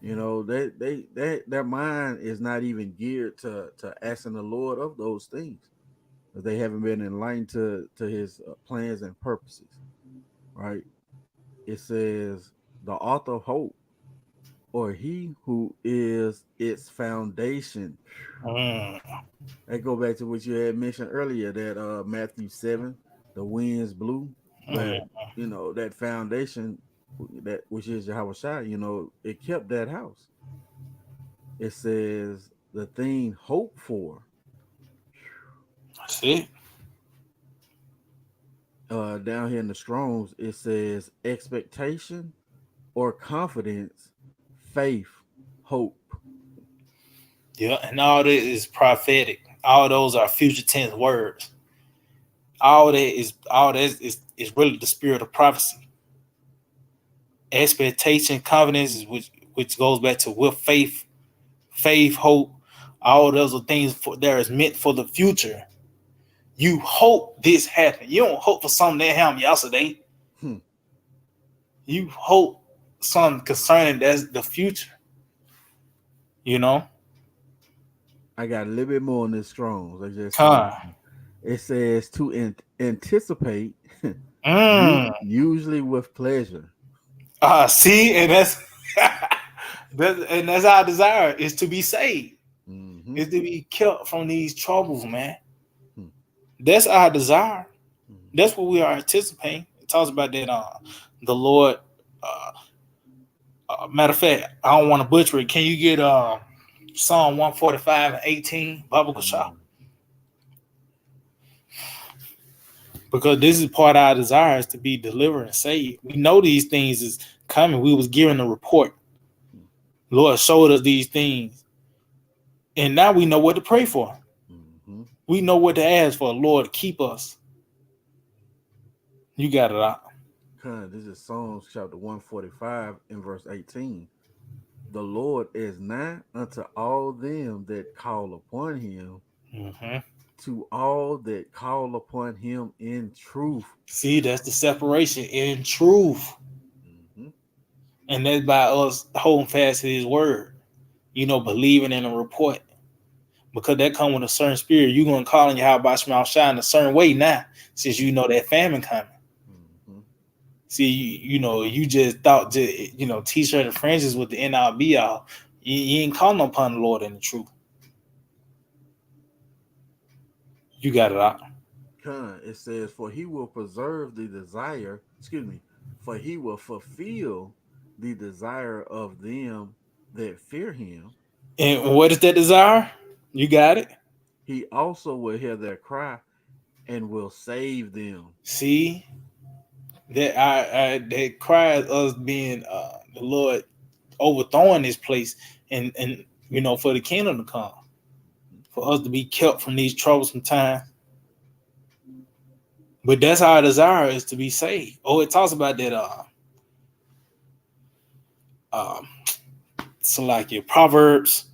Speaker 2: Their mind is not even geared to asking the Lord of those things, because they haven't been enlightened to His plans and purposes. Right? It says the author of hope, or he who is its foundation.
Speaker 1: Mm.
Speaker 2: I go back to what you had mentioned earlier, that Matthew 7, the winds blew, but
Speaker 1: Mm.
Speaker 2: that foundation, that which is Yahawashi, it kept that house. It says the thing hoped for.
Speaker 1: That's it.
Speaker 2: Down here in the Strongs, it says expectation or confidence, faith, hope.
Speaker 1: Yeah, and all that is prophetic. All those are future tense words. All that is really the spirit of prophecy. Expectation, confidence is which goes back to with faith, hope. All those are things that is meant for the future. You hope this happen. You don't hope for something that happened yesterday.
Speaker 2: Hmm.
Speaker 1: You hope. something concerning that's the future. You know,
Speaker 2: I got a little bit more on this Strong's. I just seen
Speaker 1: huh?
Speaker 2: it. It says to anticipate,
Speaker 1: Mm.
Speaker 2: usually with pleasure.
Speaker 1: See, and that's that's our desire is to be saved,
Speaker 2: Mm-hmm.
Speaker 1: is to be kept from these troubles, man.
Speaker 2: Hmm.
Speaker 1: That's our desire.
Speaker 2: Mm-hmm.
Speaker 1: That's what we are anticipating. It talks about that. The Lord. Uh, Matter of fact, I don't want to butcher it. Can you get Psalm 145:18, Baba Gashah?
Speaker 2: Amen.
Speaker 1: Because this is part of our desires to be delivered and saved. We know these things is coming. We was given a report. Lord showed us these things, and now we know what to pray for.
Speaker 2: Mm-hmm.
Speaker 1: We know what to ask for. Lord, keep us. You got it out.
Speaker 2: This is Psalms chapter 145 and verse 18. The Lord is nigh unto all them that call upon him,
Speaker 1: Mm-hmm.
Speaker 2: to all that call upon him in truth.
Speaker 1: See, that's the separation in truth,
Speaker 2: Mm-hmm.
Speaker 1: and that's by us holding fast to His word. You know, believing in a report, because that come with a certain spirit. You're gonna call on Yahawashi in a certain way now, since you know that famine coming.
Speaker 2: Mm-hmm.
Speaker 1: See, you know, you just thought, T-shirt and fringes with the NRB all. You ain't calling upon the Lord in the truth. You got it out.
Speaker 2: It says, for he will preserve the desire, excuse me, for he will fulfill the desire of them that fear him.
Speaker 1: And what is that desire? You got it.
Speaker 2: He also will hear their cry and will save them.
Speaker 1: See that that cries us being the Lord overthrowing this place, and for the kingdom to come, for us to be kept from these troublesome times. But that's our desire, is to be saved. Oh, it talks about that. Um, so like your Proverbs,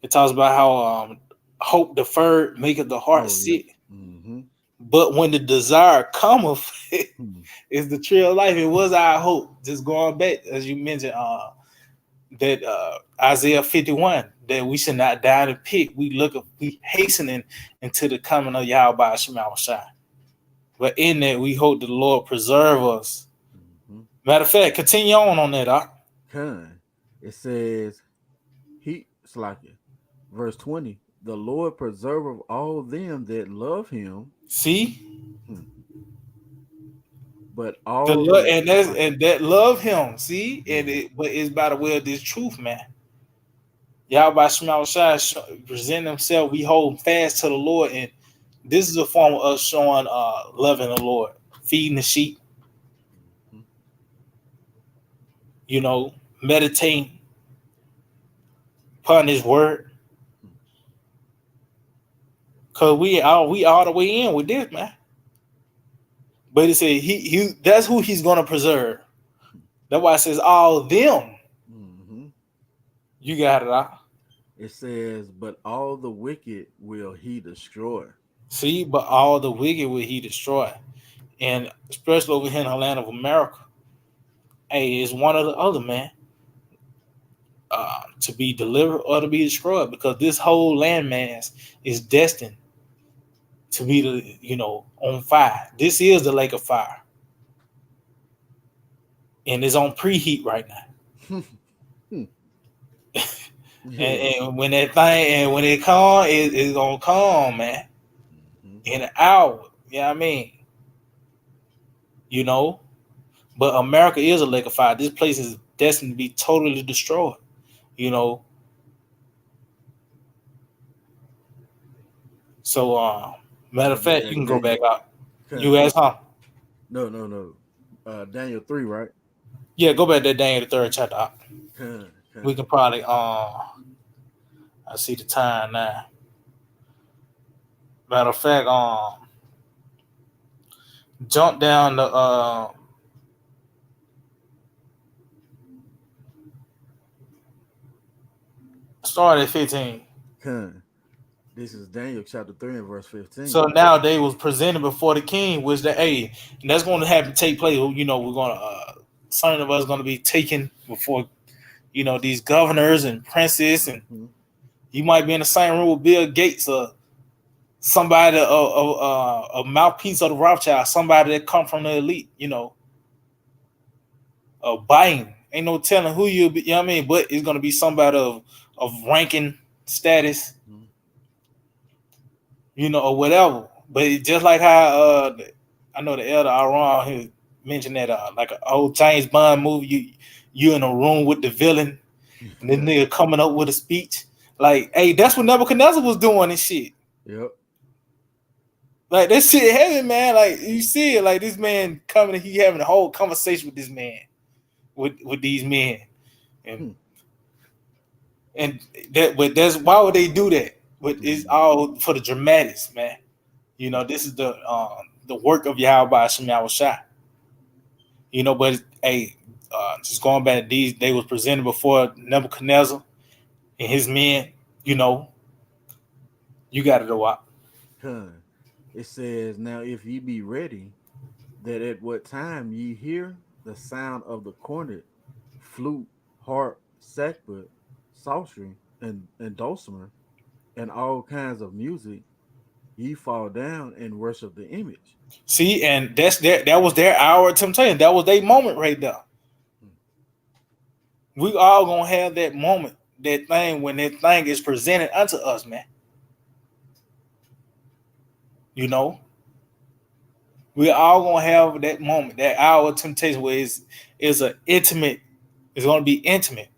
Speaker 1: it talks about how hope deferred maketh the heart
Speaker 2: Oh, yeah.
Speaker 1: sick.
Speaker 2: Mm-hmm.
Speaker 1: But when the desire cometh,
Speaker 2: Hmm.
Speaker 1: is the tree of life. It was our hope. Just going back, as you mentioned, that Isaiah 51, that we should not die in the pit. We hastening into the coming of Yahweh Shemashai. But in that, we hope the Lord preserve us.
Speaker 2: Mm-hmm.
Speaker 1: Matter of fact, continue on that.
Speaker 2: It says, he, Slakia, verse 20, the Lord preserveth all them that love him.
Speaker 1: See,
Speaker 2: Hmm. But all that, Slakia.
Speaker 1: and that love Him. See,
Speaker 2: Hmm.
Speaker 1: but it's by the way of this truth, man. Yahweh Shemashai present Himself. We hold fast to the Lord, and this is a form of us showing loving the Lord, feeding the sheep.
Speaker 2: Hmm.
Speaker 1: Meditating upon His word. Cause we all the way in with this, man. But it said he that's who He's gonna preserve. That's why it says all them.
Speaker 2: Hmm.
Speaker 1: You got it out.
Speaker 2: It says, but all the wicked will he destroy.
Speaker 1: See, but all the wicked will He destroy. And especially over here in the land of America, hey, it's one or the other, man. To be delivered or to be destroyed, because this whole landmass is destined to be on fire. This is the lake of fire, and it's on preheat right now.
Speaker 2: Yeah.
Speaker 1: And when that thing, and when it come, it's gonna come, man,
Speaker 2: Hmm.
Speaker 1: in an hour. You know what I mean? You know, but America is a lake of fire. This place is destined to be totally destroyed. You know, so matter of
Speaker 2: Talking about
Speaker 1: fact, you
Speaker 2: that
Speaker 1: can go
Speaker 2: Daniel.
Speaker 1: back out. You
Speaker 2: Con.
Speaker 1: ask, huh?
Speaker 2: No. Daniel 3, right?
Speaker 1: Yeah, go back to Daniel the third chapter. We
Speaker 2: Con.
Speaker 1: can probably I see the time now. Matter of fact, jump down to start at 15.
Speaker 2: Con. This is Daniel chapter 3 and verse
Speaker 1: So
Speaker 2: 15.
Speaker 1: now they was presented before the king, which and that's going to have to take place. We're going to certain of us going to be taken before, these governors and princes, and
Speaker 2: Mm-hmm.
Speaker 1: you might be in the same room with Bill Gates or somebody, a mouthpiece of the Rothschild, somebody that come from the elite, Biden. Ain't no telling who you'll be, you know what I mean? But it's going to be somebody of ranking status,
Speaker 2: Mm-hmm.
Speaker 1: or whatever. But it's just like how I know the elder Aaron he mentioned that like an old James Bond movie, you in a room with the villain, and this
Speaker 2: Yeah.
Speaker 1: nigga coming up with a speech. Like, hey, that's what Nebuchadnezzar was doing and shit.
Speaker 2: Yep.
Speaker 1: Like that shit heavy, man. Like you see it, like this man coming, he having a whole conversation with this man, with these men, and
Speaker 2: Hmm.
Speaker 1: and that's why would they do that? But it's
Speaker 2: Mm-hmm.
Speaker 1: all for the dramatics, man. This is the work of Yahawashi. But hey, just going back, they was presented before Nebuchadnezzar and his men. You know, you got to know what.
Speaker 2: Con. It says, now if ye be ready, that at what time ye hear the sound of the cornet, flute, harp, sackbut, psaltery, and dulcimer, and all kinds of music, ye fall down and worship the image.
Speaker 1: See, and that was their hour of temptation. That was their moment right there.
Speaker 2: Hmm.
Speaker 1: We all gonna have that moment, that thing when that thing is presented unto us, man. You know, we all gonna have that moment, that hour of temptation where is a intimate. It's gonna be intimate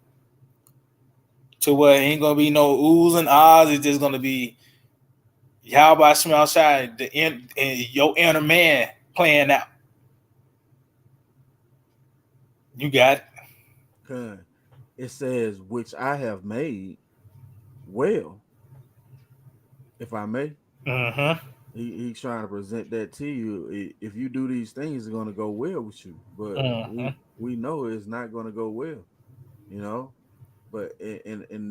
Speaker 1: to where it ain't gonna be no oohs and ahs. It's just gonna be Yahweh Shema outside and your inner man playing out. You got it.
Speaker 2: Con. It says, which I have made well, if I may.
Speaker 1: Mm-hmm.
Speaker 2: He's trying to present that to you. If you do these things, it's going to go well with you. But
Speaker 1: Mm-hmm.
Speaker 2: we know it's not going to go well, you know. But in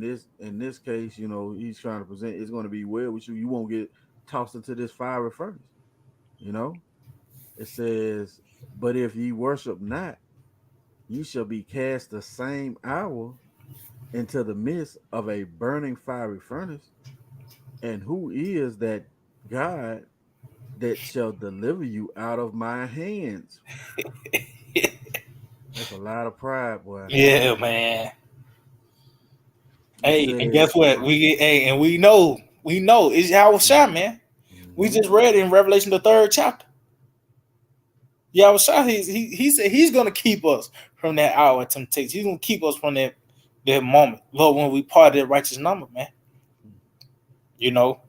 Speaker 2: this case, he's trying to present it's going to be well with you. You won't get tossed into this fiery furnace. You know, it says, "But if ye worship not, ye shall be cast the same hour into the midst of a burning fiery furnace. And who is that God that shall deliver you out of my hands?" That's a lot of pride, boy.
Speaker 1: Yeah, man.
Speaker 2: It
Speaker 1: Hey, and guess
Speaker 2: says,
Speaker 1: what? We get hey, and we know it's Yahawashi, man. We
Speaker 2: mm-hmm,
Speaker 1: just read in Revelation the 3rd chapter. Yahawashi, he said he's gonna keep us from that hour of temptation. He's gonna keep us from that moment. Lord, when we part of that righteous number, man. You know,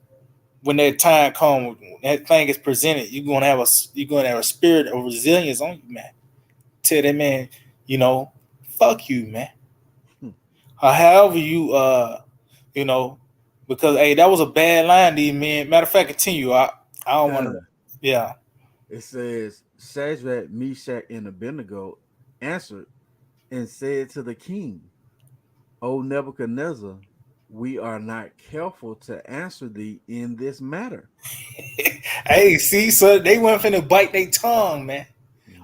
Speaker 1: when that time comes, that thing is presented, you're gonna have a spirit of resilience on you, man. Tell that man, fuck you, man. Or however you know, because hey, that was a bad line, these men. Matter of fact, continue. I don't want to.
Speaker 2: Con.
Speaker 1: Yeah.
Speaker 2: It says, Shadrach, Meshach, and Abednego answered and said to the king, O Nebuchadnezzar, we are not careful to answer thee in this matter.
Speaker 1: Hey, see, so they weren't finna bite their tongue, man.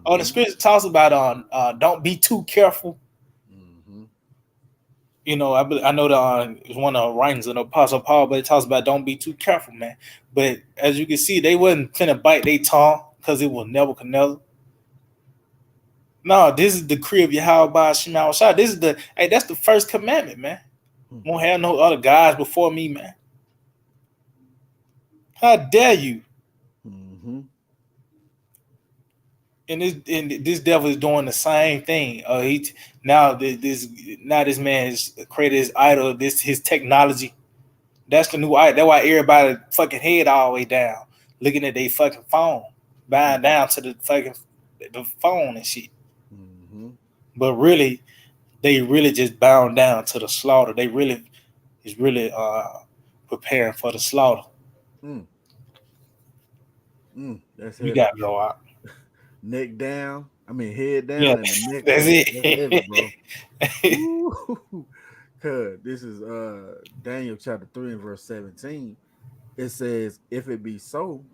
Speaker 1: Oh, the
Speaker 2: Mm-hmm,
Speaker 1: scripture talks about don't be too careful.
Speaker 2: mm-hmm,
Speaker 1: I know that it's one of the writings of the Apostle Paul, but it talks about don't be too careful, man. But as you can see, they wasn't finna bite their tongue because it was Nebuchadnezzar. No, this is the decree of Yahawah by Shema Shah. This is that's the first commandment, man. Won't have no other gods before me, man. How dare you?
Speaker 2: mm-hmm.
Speaker 1: And this devil is doing the same thing. He now this man has created his idol. This his technology. That's the new idol. That's why everybody fucking head all the way down, looking at their fucking phone, bowing down to the phone and shit.
Speaker 2: Mm-hmm.
Speaker 1: But really, they really just bound down to the slaughter. They really is really preparing for the slaughter.
Speaker 2: Mm, that's
Speaker 1: You
Speaker 2: heavy.
Speaker 1: got to go out.
Speaker 2: Neck down. I mean, head
Speaker 1: Yeah,
Speaker 2: down and the neck
Speaker 1: that's
Speaker 2: up. That's heavy,
Speaker 1: it.
Speaker 2: bro. Ooh. Cuz this is Daniel chapter 3 and verse 17. It says, if it be so,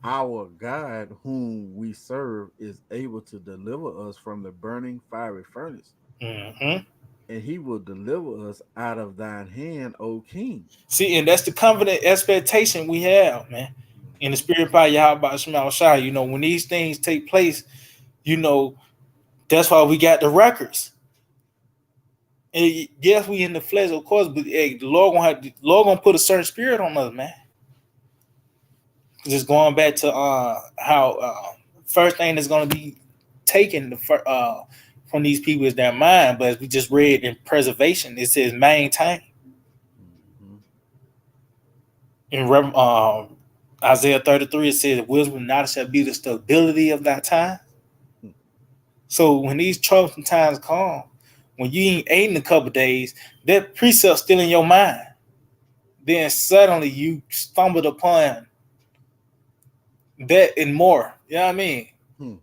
Speaker 2: Our God, whom we serve, is able to deliver us from the burning fiery furnace,
Speaker 1: Mm-hmm.
Speaker 2: and he will deliver us out of thine hand, O King.
Speaker 1: See, and that's the confident expectation we have, man. In the
Speaker 2: Mm-hmm.
Speaker 1: spirit by Yahawashi, when these things take place, you know, that's why we got the records. And yes, we in the flesh, of course, but hey, the Lord gonna put a certain spirit on us, man. Just going back to how first thing that's gonna be taken from these people is their mind, but as we just read in preservation, it says maintain.
Speaker 2: Mm-hmm.
Speaker 1: In Isaiah 33, it says, wisdom and knowledge shall be the stability of that time. So when these troublesome times come, when you ain't ate in a couple of days, that precept still in your mind. Then suddenly you stumbled upon that and more. You know what I mean?
Speaker 2: Hmm.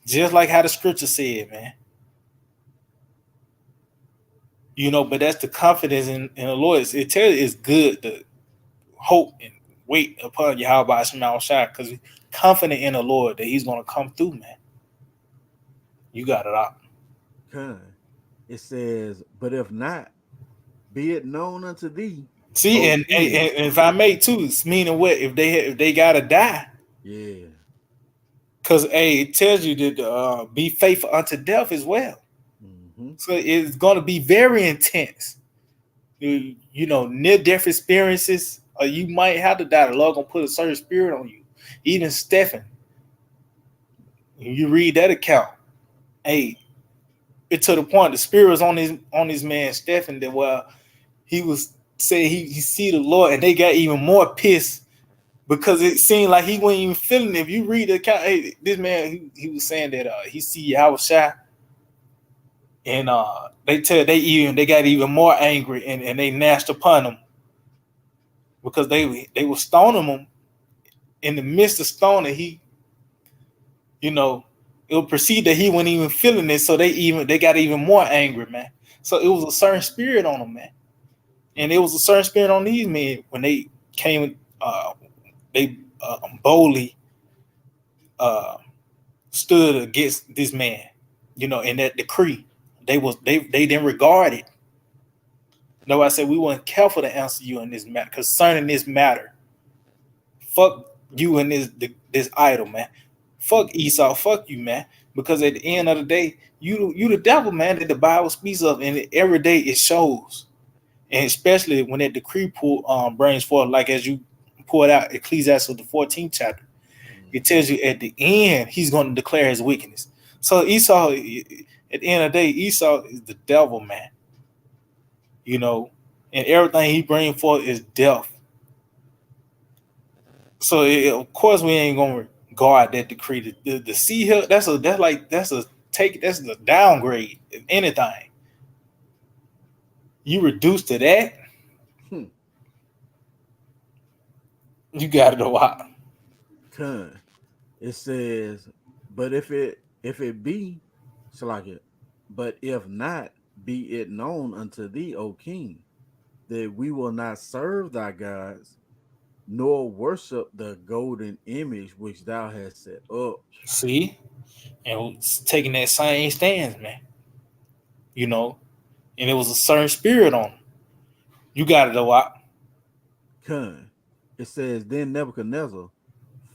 Speaker 1: Just like how the scripture said, man. But that's the confidence in the Lord. It tells you it's good to hope and wait upon Yahawah Shema Shai because confident in the Lord that He's going to come through, man. You got it out.
Speaker 2: Con. It says, but if not, be it known unto thee,
Speaker 1: See,
Speaker 2: O
Speaker 1: and
Speaker 2: King.
Speaker 1: if I may too, it's meaning what if they gotta die,
Speaker 2: Yeah.
Speaker 1: because it tells you to be faithful unto death as well.
Speaker 2: Mm-hmm.
Speaker 1: So it's gonna be very intense. Near death experiences, or you might have to die. The Lord gonna put a certain spirit on you. Even Stephen, you read that account. Hey, it to the point the spirit was on his man Stephen that he was saying he see the Lord, and they got even more pissed because it seemed like he wasn't even feeling it. If you read the account, hey, this man he was saying that he see Yahawashi, and they got even more angry, and they gnashed upon him because they were stoning him. In the midst of stoning, you know it would proceed that he wasn't even feeling it, so they got even more angry, man. So it was a certain spirit on them, man, and it was a certain spirit on these men when they came. They boldly uh, stood against this man, in that decree. They didn't regard it. No, I said we weren't careful to answer you in this matter concerning this matter. Fuck you and this idol, man. Fuck Esau, fuck you, man. Because at the end of the day, you the devil, man, that the Bible speaks of, and every day it shows. And especially when that decree brings forth, like as you poured out Ecclesiastes the 14th chapter, it
Speaker 2: Mm-hmm.
Speaker 1: tells you at the end he's going to declare his wickedness. So Esau, at the end of the day, Esau is the devil, man. And everything he brings forth is death. So of course we ain't gonna guard that decree. The sea hill, that's a downgrade. If anything, you reduce to that,
Speaker 2: Hmm.
Speaker 1: you got it a while.
Speaker 2: Con. It says, but if it be, so like it, but if not, be it known unto thee, O King, that we will not serve thy gods, nor worship the golden image which thou hast set up.
Speaker 1: See, and it's taking that same stance, man. You know, and it was a certain spirit on him. You got it a while.
Speaker 2: Con. It says, then Nebuchadnezzar,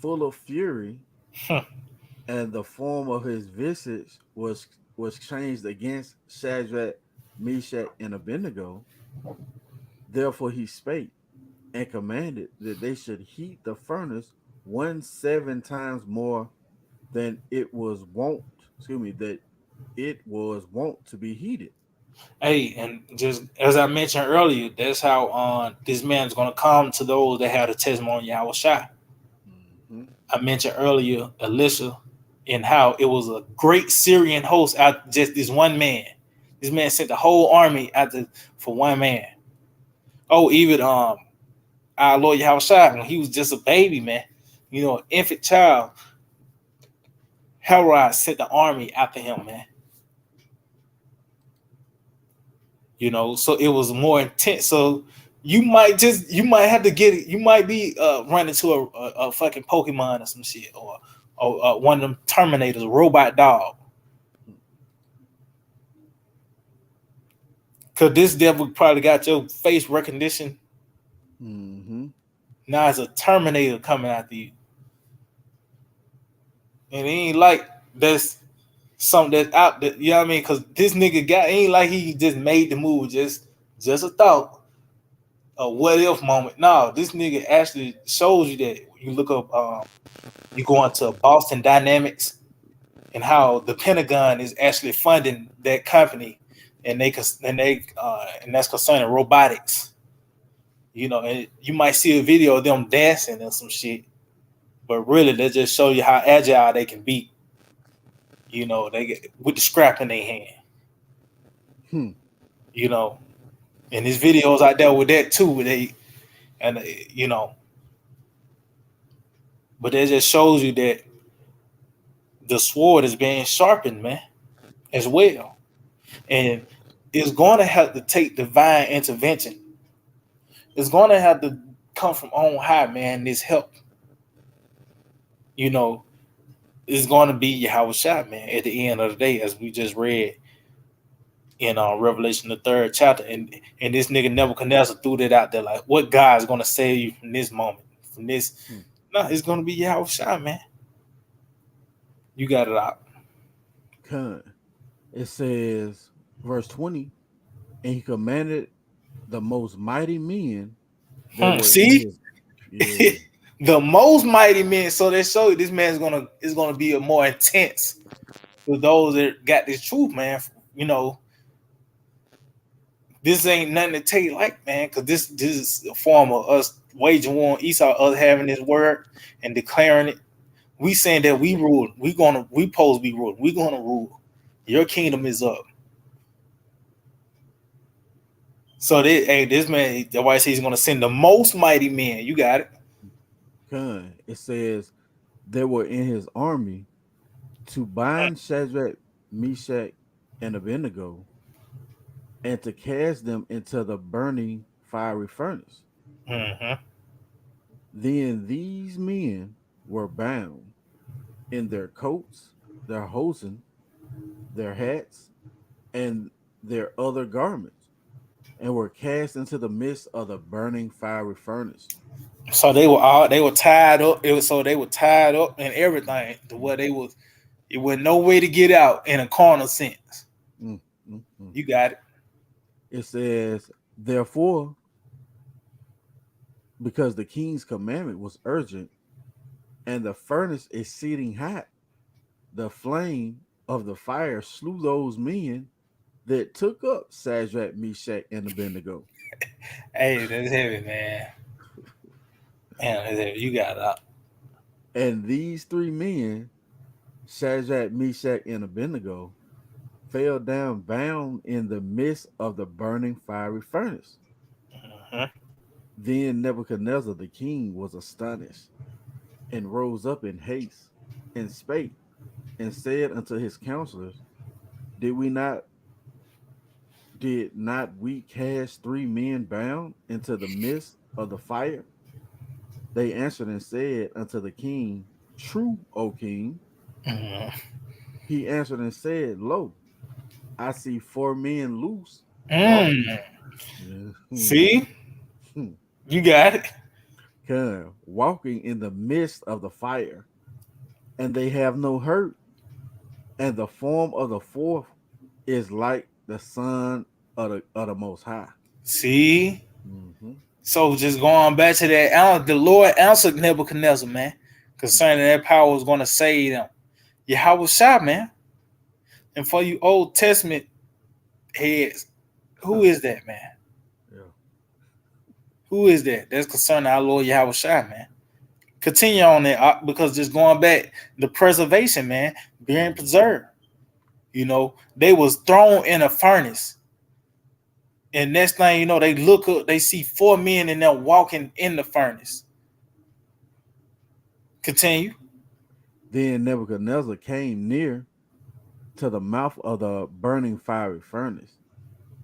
Speaker 2: full of fury, and the form of his visage was changed against Shadrach, Meshach, and Abednego. Therefore he spake and commanded that they should heat the furnace 17 times more than it was wont. Excuse me, that it was wont to be heated.
Speaker 1: Hey, and just as I mentioned earlier, that's how this man's gonna come to those that have the testimony of Yahawashi.
Speaker 2: Mm-hmm.
Speaker 1: I mentioned earlier Elisha and how it was a great Syrian host out just this one man. This man sent the whole army for one man. Oh, even our Lord Yahawashi, when he was just a baby, man, infant child, Herod sent the army after him, man. So it was more intense. So you might have to get it. You might be running to a fucking Pokemon or some shit, or one of them Terminators, a robot dog. Cause this devil probably got your face recognition.
Speaker 2: Mm-hmm.
Speaker 1: Now it's a Terminator coming after you, and it ain't like that's something that's out there. You know what I mean? Cause this nigga got ain't like he just made the move, just a thought, a what if moment. No, this nigga actually shows you that. You look up, you go into Boston Dynamics and how the Pentagon is actually funding that company, and and that's concerning robotics. You know, and you might see a video of them dancing and some shit, but really they just show you how agile they can be. You know, they get with the scrap in their hand.
Speaker 2: Hmm.
Speaker 1: You know, and there's videos out there with that too. You know, but it just shows you that the sword is being sharpened, man, as well, and it's going to have to take divine intervention. It's going to have to come from on high, man. This help, you know, is going to be Yahawashi, man. At the end of the day, as we just read in Revelation the third chapter, and this nigga Nebuchadnezzar threw that out there, like, what God is going to save you from this moment, from this?
Speaker 2: Hmm.
Speaker 1: No, it's going to be Yahawashi, man. You got it out.
Speaker 2: Con. It says, verse 20, and he commanded the most mighty men that were in
Speaker 1: See,
Speaker 2: his. Yeah.
Speaker 1: the most mighty men. So they show you this man's gonna be a more intense for those that got this truth, man. You know, this ain't nothing to take like, man, because this is a form of us waging war on Esau, us having this word and declaring it. We saying that we rule. We supposed to be ruled. We gonna rule. Your kingdom is up. So this man, that's why he's gonna send the most mighty men. You got it.
Speaker 2: Con. It says they were in his army to bind Shadrach, Meshach, and Abednego, and to cast them into the burning fiery furnace.
Speaker 1: Mm-hmm.
Speaker 2: Then these men were bound in their coats, their hosen, their hats, and their other garments, and were cast into the midst of the burning fiery furnace.
Speaker 1: So they were tied up. They were tied up and everything to where they was it was no way to get out in a carnal sense.
Speaker 2: Mm, mm, mm.
Speaker 1: You got it.
Speaker 2: It says, therefore, because the king's commandment was urgent and the furnace exceeding hot, the flame of the fire slew those men that took up Shadrach, Meshach, and Abednego.
Speaker 1: Hey, that's heavy, man. Man, that's heavy. You got it.
Speaker 2: And these three men, Shadrach, Meshach, and Abednego, fell down bound in the midst of the burning fiery furnace.
Speaker 1: Uh-huh.
Speaker 2: Then Nebuchadnezzar the king was astonished and rose up in haste and spake and said unto his counselors, Did we not did not we cast three men bound into the midst of the fire? They answered and said unto the king, True, O king.
Speaker 1: Uh-huh.
Speaker 2: He answered and said, Lo, I see four men loose, walking.
Speaker 1: Mm. See, you got it.
Speaker 2: Walking in the midst of the fire, and they have no hurt. And the form of the fourth is like the son of the Most High.
Speaker 1: See,
Speaker 2: Mm-hmm.
Speaker 1: so just going back to that, the Lord answered Nebuchadnezzar, man, concerning that power was going to save them. Yahweh shot, man. And for you Old Testament heads, who is that, man?
Speaker 2: Yeah.
Speaker 1: Who is that? That's concerning our Lord Yahweh Shai, man. Continue on that because just going back, the preservation, man, being preserved. You know, they was thrown in a furnace. And next thing you know, they look up, they see four men in there walking in the furnace. Continue.
Speaker 2: Then Nebuchadnezzar came near to the mouth of the burning fiery furnace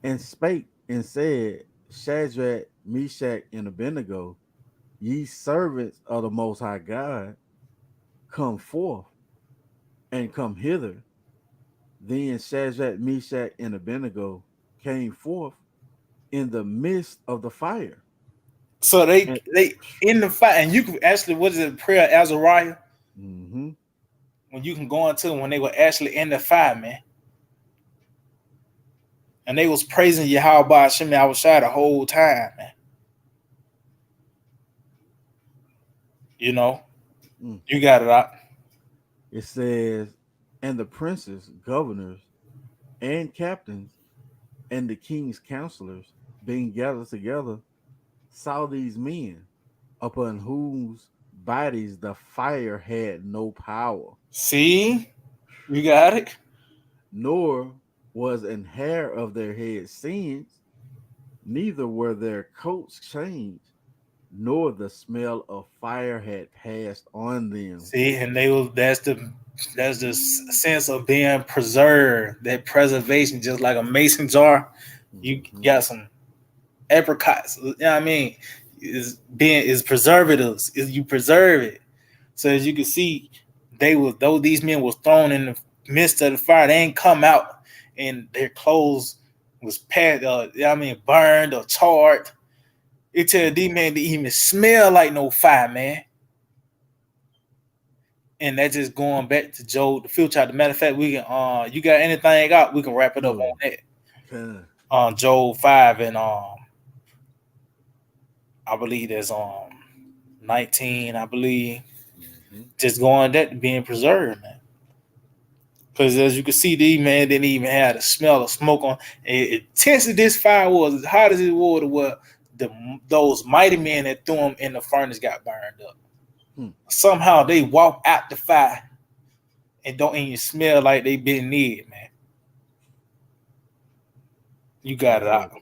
Speaker 2: and spake and said, Shadrach, Meshach, and Abednego, ye servants of the Most High God, come forth and come hither. Then Shadrach, Meshach, and Abednego came forth in the midst of the fire.
Speaker 1: So
Speaker 2: And,
Speaker 1: they in the fire, and you can actually, what is it, prayer Azariah?
Speaker 2: mm-hmm,
Speaker 1: When you can go into when they were actually in the fire, man, and they was praising Yahawah bahasham Yahawashi the whole time, man. You know,
Speaker 2: mm.
Speaker 1: you got it out.
Speaker 2: It says, and the princes, governors, and captains, and the king's counselors, being gathered together, saw these men, upon whose bodies the fire had no power,
Speaker 1: See, you got it.
Speaker 2: nor was an hair of their head singed, neither were their coats changed, nor the smell of fire had passed on them.
Speaker 1: See, and they was that's the sense of being preserved, that preservation, just like a mason jar. You
Speaker 2: Mm-hmm.
Speaker 1: got some apricots. You know what I mean? Is preservatives. Is you preserve it. So as you can see, they was though these men was thrown in the midst of the fire, they ain't come out and their clothes was you know what I mean, burned or charred. It tell these men to even smell like no fire, man. And that's just going back to Job the fifth chapter. Matter of fact, we can you got anything out, we can wrap it up on
Speaker 2: No.
Speaker 1: that.
Speaker 2: Okay.
Speaker 1: On Job 5 and I believe there's 19, I believe.
Speaker 2: Mm-hmm.
Speaker 1: Just going that being preserved, man. Because as you can see, these man didn't even have the smell of smoke on. Intense as this fire was, as hot as it was, those mighty men that threw them in the furnace got burned up.
Speaker 2: Hmm.
Speaker 1: Somehow they walk out the fire and don't even smell like they been near, man. You got it
Speaker 2: Yes,
Speaker 1: out.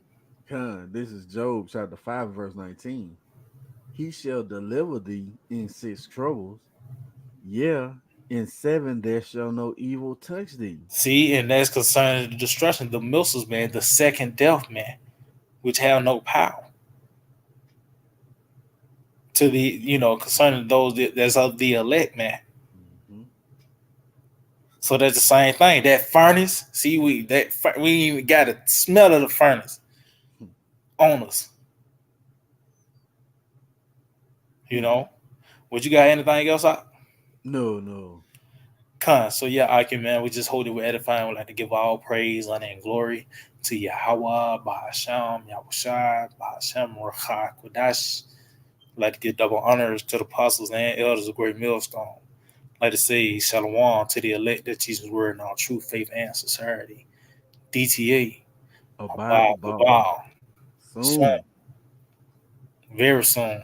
Speaker 2: sir. This is Job chapter 5, verse 19. He shall deliver thee in 6 troubles. Yeah, in 7 there shall no evil touch thee.
Speaker 1: See, and that's concerning the destruction, the missiles, man, the second death, man, which have no power. To the, concerning those that's of the elect, man.
Speaker 2: Mm-hmm.
Speaker 1: So that's the same thing. That furnace, see, we even got a smell of the furnace on us. You
Speaker 2: Hmm.
Speaker 1: know, would you got anything else out?
Speaker 2: No, no.
Speaker 1: So yeah, Aki, man, we just hold it with edifying. We like to give all praise, honor, and glory to Yahawah, bahasham, Yahawashi, bahasham, Rawchaa Qadash. Like to give double honors to the apostles and elders of Great Millstone. Like to say shalom to the elect that teach His word in all true faith and sincerity. DTA,
Speaker 2: About,
Speaker 1: about,
Speaker 2: about.
Speaker 1: about. Soon,
Speaker 2: Soon.
Speaker 1: very soon.